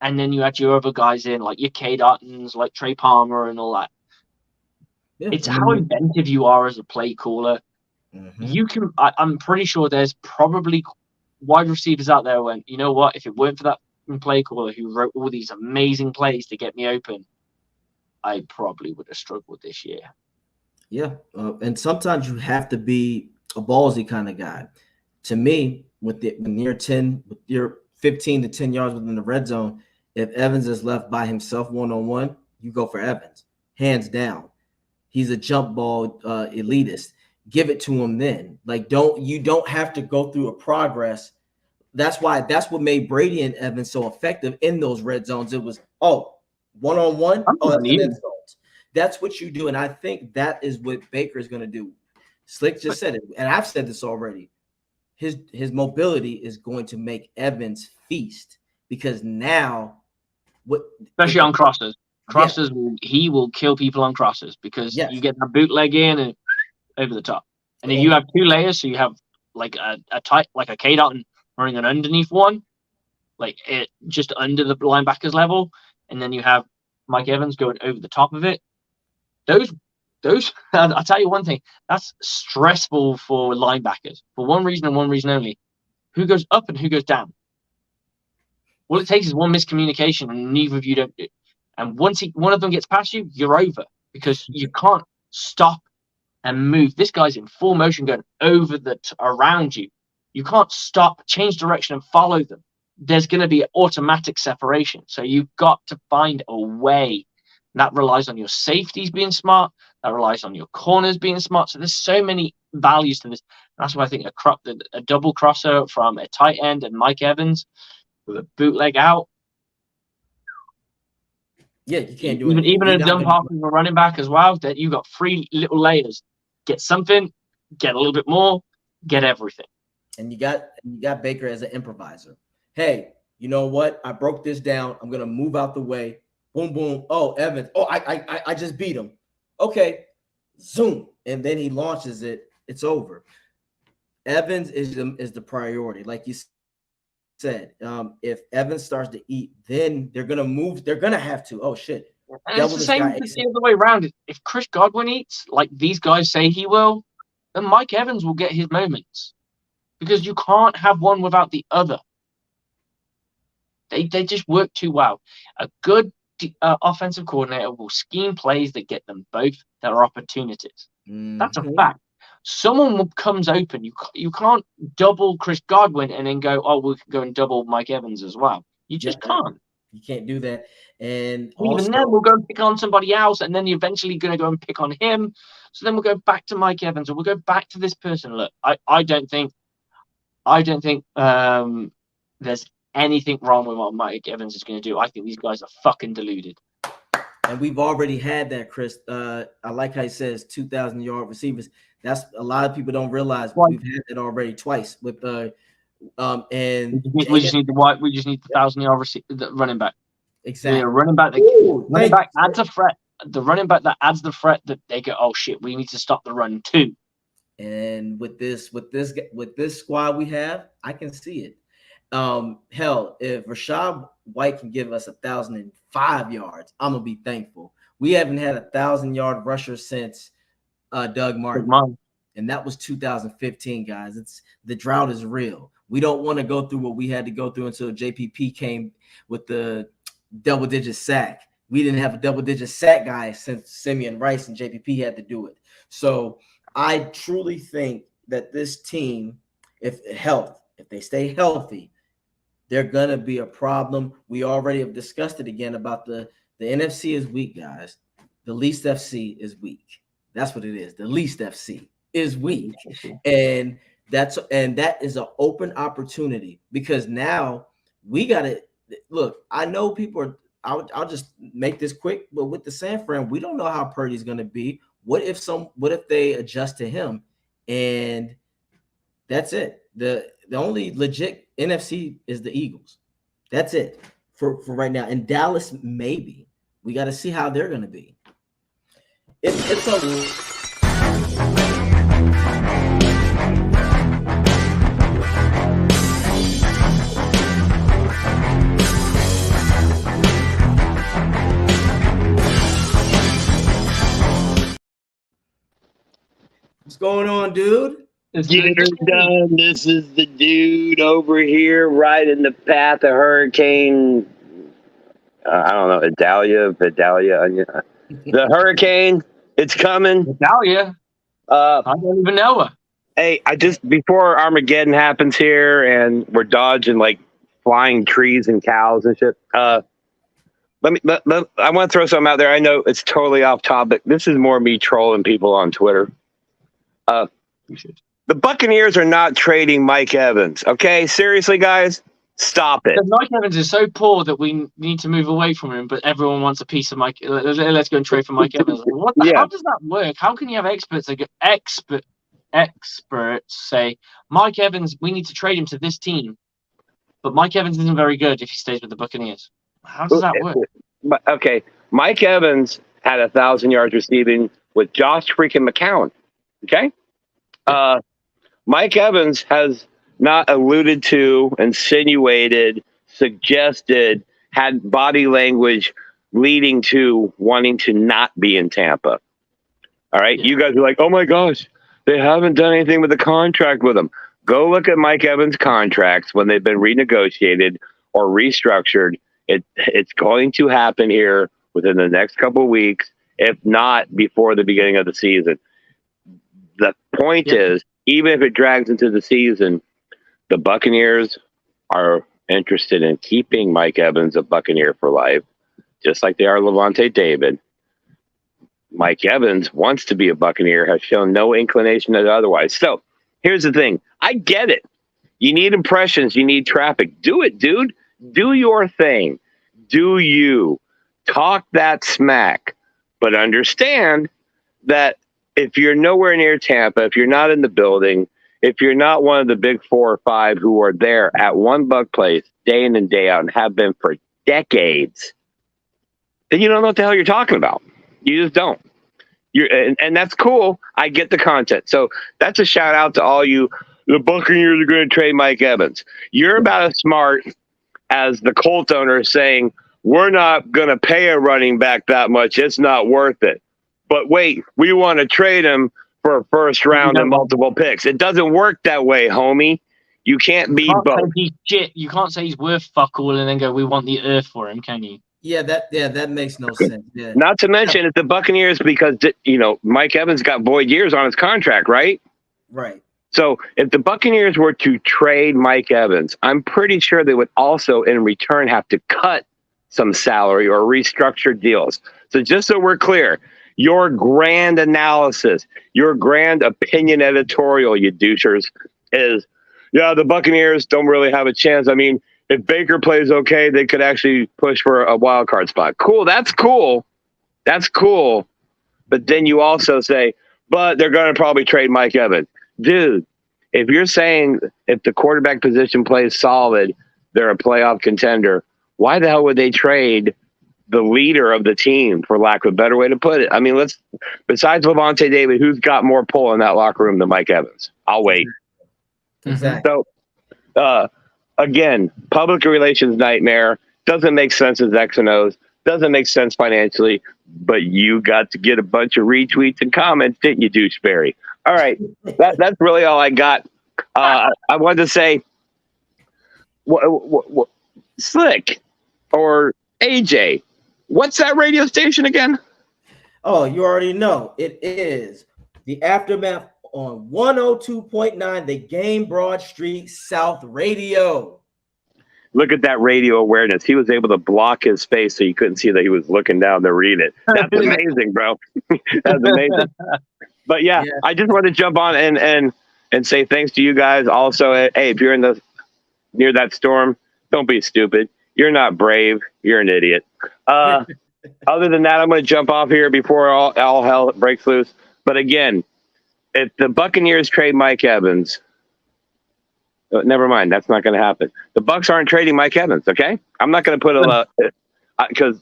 and then you add your other guys in, like your K. Dottons, like Trey Palmer and all that. Yeah, it's how inventive you are as a play caller. Mm-hmm. You can. I'm pretty sure there's probably wide receivers out there when, you know what, if it weren't for that play caller who wrote all these amazing plays to get me open, I probably would have struggled this year. Yeah, and sometimes you have to be a ballsy kind of guy. To me, when you're 10, with your 15 to 10 yards within the red zone, if Evans is left by himself one-on-one, you go for Evans, hands down. He's a jump ball elitist. Give it to him then. Like, you don't have to go through a progress. That's what made Brady and Evans so effective in those red zones. It was, one-on-one. That's an insult. That's what you do. And I think that is what Baker is going to do. Slick just said it, and I've said this already. His mobility is going to make Evans feast, because now especially on crosses. Crosses, he will kill people on crosses because you get that bootleg in and over the top. And if you have two layers, so you have like a tight, like a K dot and running an underneath one, like it just under the linebacker's level, and then you have Mike Evans going over the top of it. Those I'll tell you one thing, that's stressful for linebackers for one reason and one reason only: who goes up and who goes down. All it takes is one miscommunication, and neither of you don't. And once one of them gets past you, you're over, because you can't stop and move. This guy's in full motion going over around you. You can't stop, change direction, and follow them. There's going to be automatic separation. So you've got to find a way. That relies on your safeties being smart. That relies on your corners being smart. So there's so many values to this. That's why I think a double crosser from a tight end and Mike Evans with a bootleg out. Yeah, you can't do it. Even a dump off from a running back as well. That you got 3 little layers. Get something, get a little bit more, get everything. And you got Baker as an improviser. Hey, you know what? I broke this down. I'm gonna move out the way. Boom, boom. Oh, Evans. Oh, I just beat him. Okay, zoom, and then he launches it. It's over. Evans is the priority, like you said. If Evans starts to eat, then they're gonna move. They're gonna have to. Oh shit! And it's the same the other way around. If Chris Godwin eats like these guys say he will, then Mike Evans will get his moments, because you can't have one without the other. They just work too well. A good offensive coordinator will scheme plays that get them both that are opportunities. Mm-hmm. That's a fact. Someone comes open. You can't double Chris Godwin and then go, we can go and double Mike Evans as well. You just can't. You can't do that. And even then, we'll go and pick on somebody else, and then you're eventually going to go and pick on him. So then we'll go back to Mike Evans, or we'll go back to this person. Look, I don't think there's anything wrong with what Mike Evans is going to do. I think these guys are fucking deluded. And we've already had that, Chris. I like how he says 2,000-yard receivers. That's a lot of people don't realize we've had it already twice with and we just need the 1,000-yard running back. Exactly. Running back adds a threat. the running back that adds the threat that they go, oh shit, we need to stop the run too. And with this squad we have, I can see it. Hell, if Rashad White can give us 1,005 yards, I'm gonna be thankful. We haven't had 1,000-yard rusher since Doug Martin. And that was 2015, guys. The drought is real. We don't want to go through what we had to go through until JPP came with the double-digit sack. We didn't have a double-digit sack guy since Simeon Rice, and JPP had to do it. So I truly think that this team, if they stay healthy, they're gonna be a problem. We already have discussed it again about the NFC is weak, guys. The least FC is weak. That's what it is. The least FC is weak, and that is an open opportunity, because now we got to look. I know people are. I'll just make this quick, but with the San Fran, we don't know how Purdy's going to be. What if they adjust to him, and that's it. The only legit NFC is the Eagles. That's it for right now. And Dallas, maybe. We got to see how they're going to be. It's a What's going on, dude? Get her done. This is the dude over here right in the path of Hurricane. I don't know, Vidalia. The hurricane, it's coming. Vidalia? I don't even know her. Hey, before Armageddon happens here and we're dodging like flying trees and cows and shit. I want to throw something out there. I know it's totally off topic. This is more me trolling people on Twitter. The Buccaneers are not trading Mike Evans. Okay, seriously, guys, stop it. Mike Evans is so poor that we need to move away from him, but everyone wants a piece of Mike. Let's go and trade for Mike Evans. How does that work? How can you have experts say Mike Evans, we need to trade him to this team, but Mike Evans isn't very good if he stays with the Buccaneers? How does that work? Okay, Mike Evans had 1,000 yards receiving with Josh freaking McCown. Okay, Mike Evans has not alluded to, insinuated, suggested, had body language leading to wanting to not be in Tampa. All right, you guys are like, oh my gosh, they haven't done anything with the contract with him. Go look at Mike Evans' contracts when they've been renegotiated or restructured. It's going to happen here within the next couple of weeks, if not before the beginning of the season. The point is, even if it drags into the season, the Buccaneers are interested in keeping Mike Evans a Buccaneer for life, just like they are Levante David. Mike Evans wants to be a Buccaneer, has shown no inclination to otherwise. So here's the thing. I get it. You need impressions. You need traffic. Do it, dude. Do your thing. Do you. Talk that smack. But understand that if you're nowhere near Tampa, if you're not in the building, if you're not one of the big 4 or 5 who are there at one Buc place day in and day out and have been for decades, then you don't know what the hell you're talking about. You just don't. And that's cool. I get the content. So that's a shout out to all you. The Buccaneers are going to trade Mike Evans. You're about as smart as the Colts owner saying, we're not going to pay a running back that much. It's not worth it. But wait, we want to trade him for a first round and multiple picks. It doesn't work that way, homie. You can't be both. You can't say he's worth fuck all and then go, we want the earth for him, can you? Yeah, that makes no sense. Yeah. Not to mention it's the Buccaneers because Mike Evans got void years on his contract, right? Right. So if the Buccaneers were to trade Mike Evans, I'm pretty sure they would also in return have to cut some salary or restructure deals. So just so we're clear, your grand analysis, your grand opinion editorial, you douchers, is, the Buccaneers don't really have a chance. I mean, if Baker plays okay, they could actually push for a wild card spot. Cool. That's cool. That's cool. But then you also say, but they're going to probably trade Mike Evans. Dude, if you're saying if the quarterback position plays solid, they're a playoff contender, why the hell would they trade the leader of the team, for lack of a better way to put it. I mean, besides Levante David, who's got more pull in that locker room than Mike Evans? I'll wait. Exactly. So, again, public relations nightmare. Doesn't make sense as X and O's. Doesn't make sense financially. But you got to get a bunch of retweets and comments, didn't you, doucheberry? All right. That's really all I got. I wanted to say, Slick or AJ, what's that radio station again? Oh, you already know. It is the Aftermath on 102.9, the Game Broad Street South Radio. Look at that radio awareness. He was able to block his face so you couldn't see that he was looking down to read it. That's amazing, bro. That's amazing. But yeah, I just want to jump on and say thanks to you guys. Also, hey, if you're near that storm, don't be stupid. You're not brave. You're an idiot. Other than that, I'm going to jump off here before all hell breaks loose. But again, if the Buccaneers trade Mike Evans, never mind. That's not going to happen. The Bucs aren't trading Mike Evans. Okay, I'm not going to put because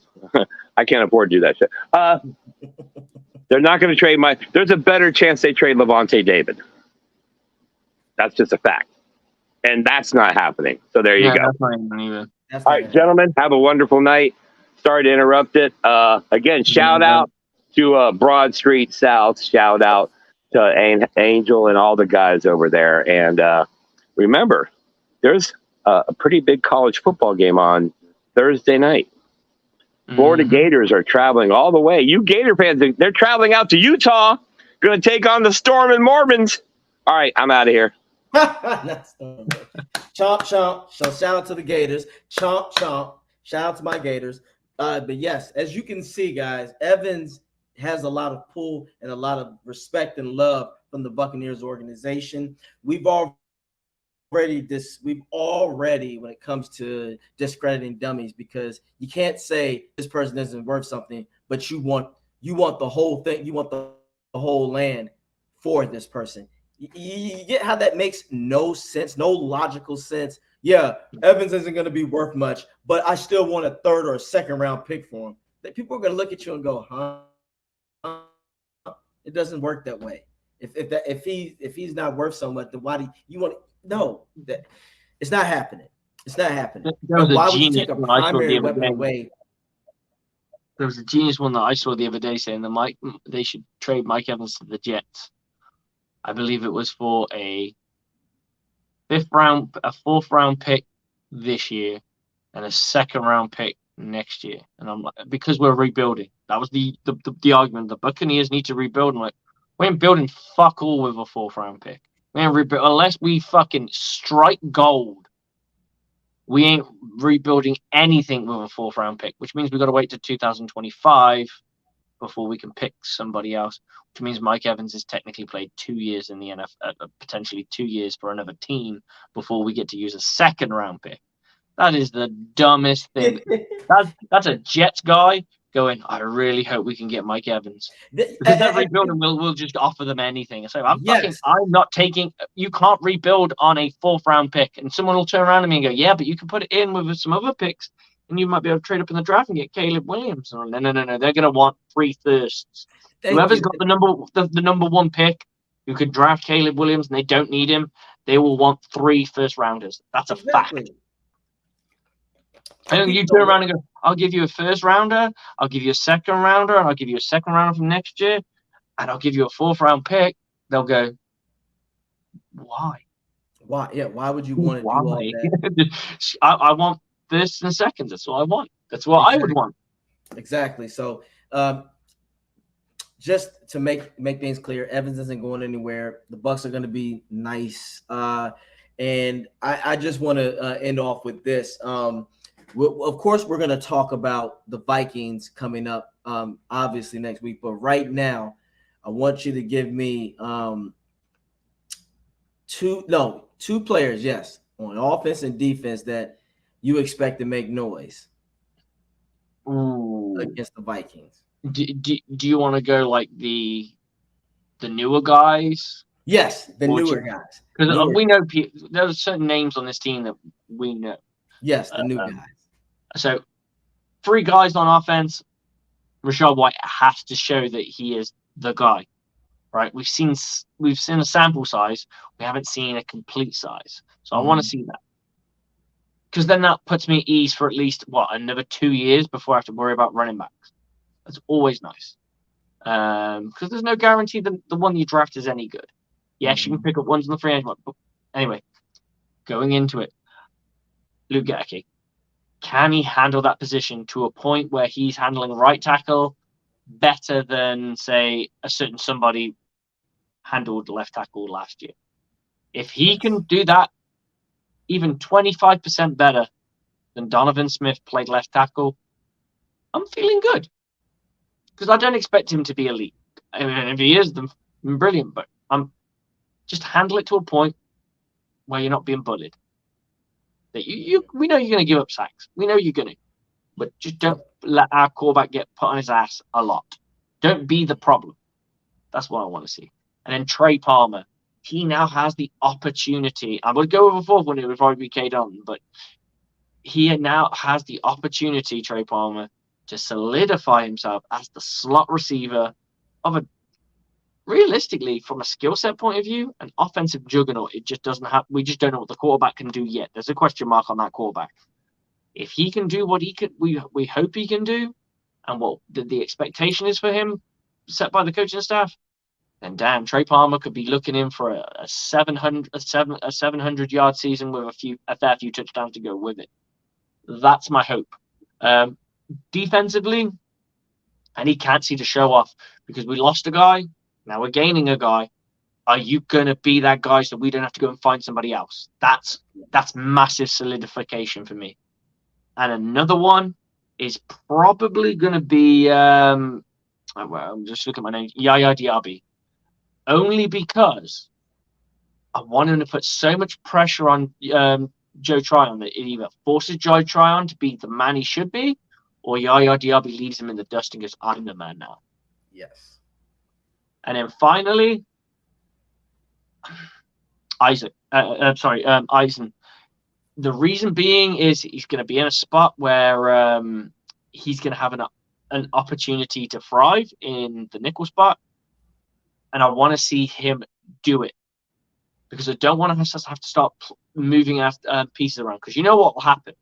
I can't afford to do that shit. They're not going to trade Mike. There's a better chance they trade Levante David. That's just a fact, and that's not happening. So there you go. That's not even either. All right, gentlemen, have a wonderful night. Sorry to interrupt it. Again, shout out to Broad Street South. Shout out to Angel and all the guys over there. And remember, there's a pretty big college football game on Thursday night. Florida Gators are traveling all the way. You Gator fans, they're traveling out to Utah, going to take on the Storm and Mormons. All right, I'm out of here. Chomp, chomp. So shout out to the Gators. Chomp, chomp. Shout out to my Gators. But yes, as you can see, guys, Evans has a lot of pull and a lot of respect and love from the Buccaneers organization. We've already, when it comes to discrediting dummies, because you can't say this person isn't worth something, but you want the whole thing, you want the whole land for this person. You get how that makes no sense, no logical sense. Yeah, Evans isn't going to be worth much, but I still want a third or a second round pick for him. People are going to look at you and go, huh? It doesn't work that way. If he's not worth so much, then why do you want? No, that it's not happening. It's not happening. Why would you take a primary weapon away? There was a genius one that I saw the other day saying that they should trade Mike Evans to the Jets. I believe it was for a fourth round pick this year, and a second round pick next year. And I'm like, because we're rebuilding. That was the argument. The Buccaneers need to rebuild. I'm like, we ain't building fuck all with a fourth round pick. We ain't rebuild unless we fucking strike gold. We ain't rebuilding anything with a fourth round pick, which means we've got to wait to 2025 before we can pick somebody else, which means Mike Evans has technically played 2 years in the NFL, potentially 2 years for another team before we get to use a second round pick. That is the dumbest thing. That's a Jets guy going, I really hope we can get Mike Evans. Because they're rebuilding, we'll just offer them anything. So I'm not taking, you can't rebuild on a fourth round pick. And someone will turn around to me and go, yeah, but you can put it in with some other picks and you might be able to trade up in the draft and get Caleb Williams. No. They're going to want 3 firsts. Whoever's got the number one pick who could draft Caleb Williams and they don't need him, they will want 3 first rounders. That's a fact. And you turn around and go, I'll give you a first rounder, I'll give you a second rounder, and I'll give you a second rounder from next year, and I'll give you a fourth round pick. They'll go, why? Why? Yeah, why would you want to do all that? I want firsts and seconds. That's what I want. That's what I would want. Exactly. So just to make things clear, Evans isn't going anywhere. The Bucs are going to be nice. And I just want to end off with this. Of course, we're going to talk about the Vikings coming up, obviously, next week. But right now, I want you to give me two players, yes, on offense and defense that you expect to make noise against the Vikings. Do you want to go like the newer guys? Yes, the newer guys. Because we know there's certain names on this team that we know. Yes, the new guys. So three guys on offense. Rachaad White has to show that he is the guy, right? We've seen a sample size. We haven't seen a complete size. So I want to see that. Because then that puts me at ease for at least, another 2 years before I have to worry about running backs. That's always nice. Because there's no guarantee that the one you draft is any good. Yes, you can pick up ones on the free agent. But anyway, going into it, Luke Goedeke. Can he handle that position to a point where he's handling right tackle better than, say, a certain somebody handled left tackle last year? If he can do that, even 25% better than Donovan Smith played left tackle, I'm feeling good. Because I don't expect him to be elite. I mean, if he is, then brilliant. But just handle it to a point where you're not being bullied. That we know you're going to give up sacks. We know you're going to. But just don't let our quarterback get put on his ass a lot. Don't be the problem. That's what I want to see. And then Trey Palmer. He now has the opportunity. I would go with a fourth one. It would probably be K. Dalton. But he now has the opportunity, Trey Palmer, to solidify himself as the slot receiver of realistically, from a skill set point of view, an offensive juggernaut. It just doesn't have. We just don't know what the quarterback can do yet. There's a question mark on that quarterback. If he can do what he could, we hope he can do, and what the expectation is for him, set by the coaching staff, then damn, Trey Palmer could be looking in for a 700-yard season with a fair few touchdowns to go with it. That's my hope. Defensively, I need Kancey to show off because we lost a guy. Now we're gaining a guy. Are you going to be that guy so we don't have to go and find somebody else? That's massive solidification for me. And another one is probably going to be, I'm just looking at my name, Yaya Diaby. Only because I want him to put so much pressure on Joe Tryon that it either forces Joe Tryon to be the man he should be, or Yaya Diaby leaves him in the dust and goes, I'm the man now. Yes. And then finally, Eisen. The reason being is he's going to be in a spot where he's going to have an opportunity to thrive in the nickel spot. And I want to see him do it. Because I don't want us to have to start moving pieces around. Because you know what will happen?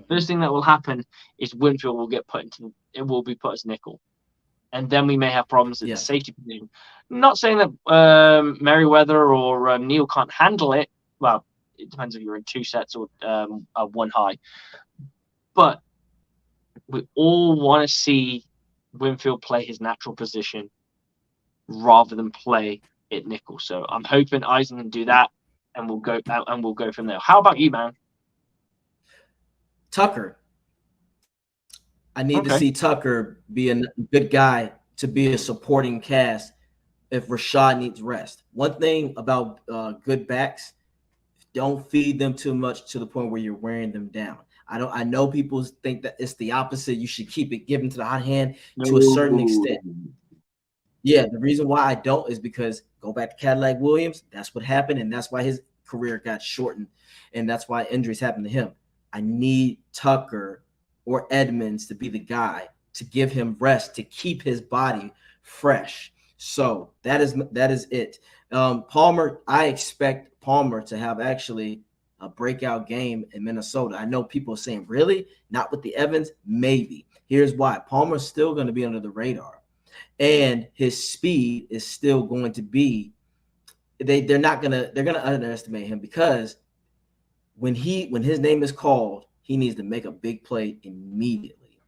First thing that will happen is Winfield will get put as nickel. And then we may have problems at the safety position. Not saying that Merriweather or Neal can't handle it. Well, it depends if you're in two sets or one high. But we all want to see Winfield play his natural position rather than play it nickel. So I'm hoping Eisen can do that, and we'll go from there. How about you, man? Tucker. I need to see Tucker be a good guy to be a supporting cast if Rashad needs rest. One thing about good backs, don't feed them too much to the point where you're wearing them down. I know people think that it's the opposite. You should keep it given to the hot hand to a certain extent. Yeah, the reason why I don't is because go back to Cadillac Williams. That's what happened, and that's why his career got shortened, and that's why injuries happened to him. I need Tucker or Edmonds to be the guy to give him rest, to keep his body fresh. So that is it. Palmer, I expect Palmer to have actually a breakout game in Minnesota. I know people are saying, really? Not with the Evans? Maybe. Here's why. Palmer's still going to be under the radar. And his speed is still going to be, they're going to underestimate him because when his name is called, he needs to make a big play immediately.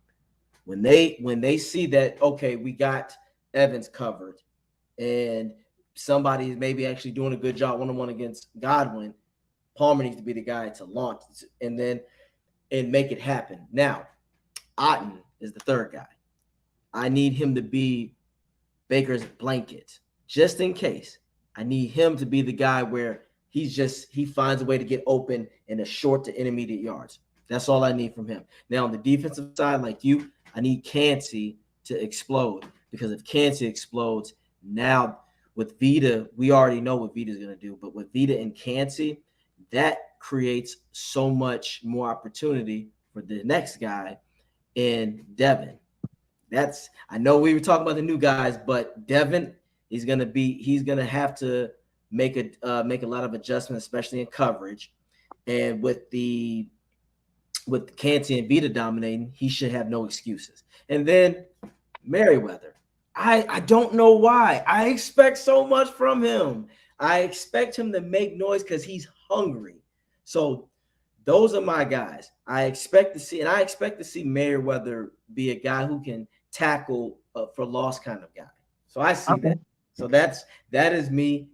When they see that, okay, we got Evans covered and somebody is maybe actually doing a good job one-on-one against Godwin, Palmer needs to be the guy to launch and make it happen. Now, Otten is the third guy. I need him to be Baker's blanket, just in case. I need him to be the guy where he finds a way to get open in a short to intermediate yards. That's all I need from him. Now, on the defensive side, like you, I need Kancey to explode because if Kancey explodes, now with Vita, we already know what Vita's going to do. But with Vita and Kancey, that creates so much more opportunity for the next guy in Devin. I know we were talking about the new guys, but Devin, he's gonna have to make a lot of adjustments, especially in coverage. And with Canty and Vita dominating, he should have no excuses. And then Merriweather, I don't know why. I expect so much from him. I expect him to make noise because he's hungry. So those are my guys. I expect to see Merriweather be a guy who can tackle for loss kind of guy. So I see that. So that is me,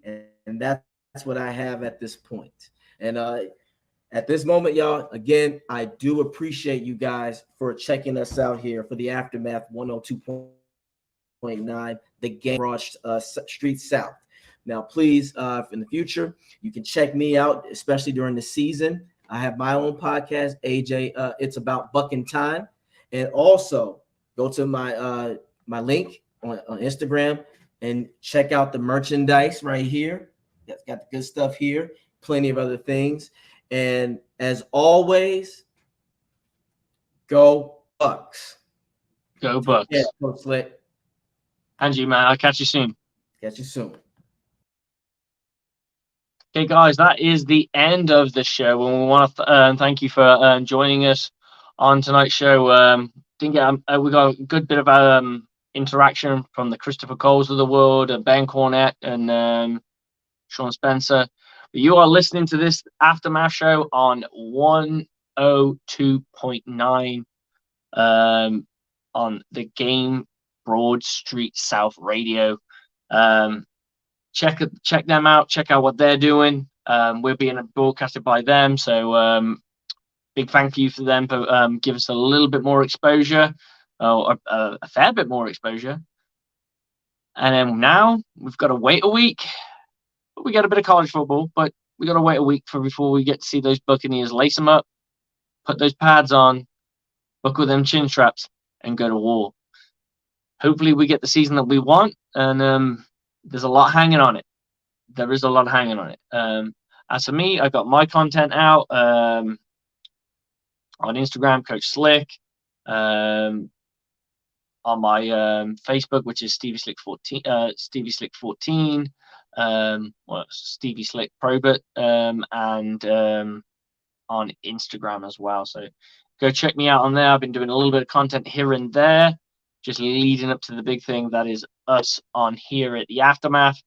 and that's what I have at this point. And at this moment, y'all, again, I do appreciate you guys for checking us out here for the Aftermath 102.9, the game Broad Street South. Now, please, in the future, you can check me out, especially during the season. I have my own podcast, AJ. It's about Bucking Time, and also go to my my link on Instagram and check out the merchandise right here. That's got the good stuff here. Plenty of other things, and as always, go Bucs. Go Bucs. Yeah, Coach Slick. Angie, man, I'll catch you soon. Catch you soon. Okay, guys, that is the end of the show. And we want to thank you for joining us on tonight's show. We got a good bit of interaction from the Christopher Coles of the world, Ben Cornett, and Sean Spencer. But you are listening to this Aftermath show on 102.9 on the Game Broad Street South Radio. Check them out. Check out what they're doing. We're being broadcasted by them, so big thank you for them for giving us a little bit more exposure, or a fair bit more exposure. And then now we've got to wait a week. We got a bit of college football, but we got to wait a week before we get to see those Buccaneers lace them up, put those pads on, buckle them chin straps, and go to war. Hopefully, we get the season that we want, and there's a lot hanging on it. There is a lot hanging on it. As for me, I got my content out on Instagram, Coach Slick, on my Facebook, which is Stevie Slick 14, Stevie Slick 14, Stevie Slick Probert, and on Instagram as well. So go check me out on there. I've been doing a little bit of content here and there, just leading up to the big thing that is us on here at the Aftermath.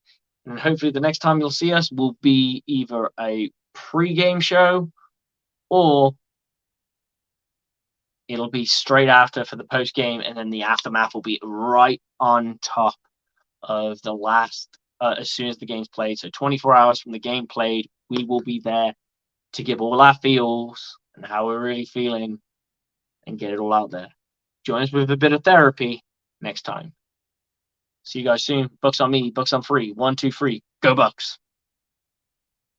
And hopefully the next time you'll see us will be either a pre-game show or it'll be straight after for the post-game, and then the Aftermath will be right on top of the last, as soon as the game's played. So 24 hours from the game played, we will be there to give all our feels and how we're really feeling and get it all out there. Join us with a bit of therapy next time. See you guys soon. Bucs on me, Bucs on free. 1, 2, 3. Go Bucs.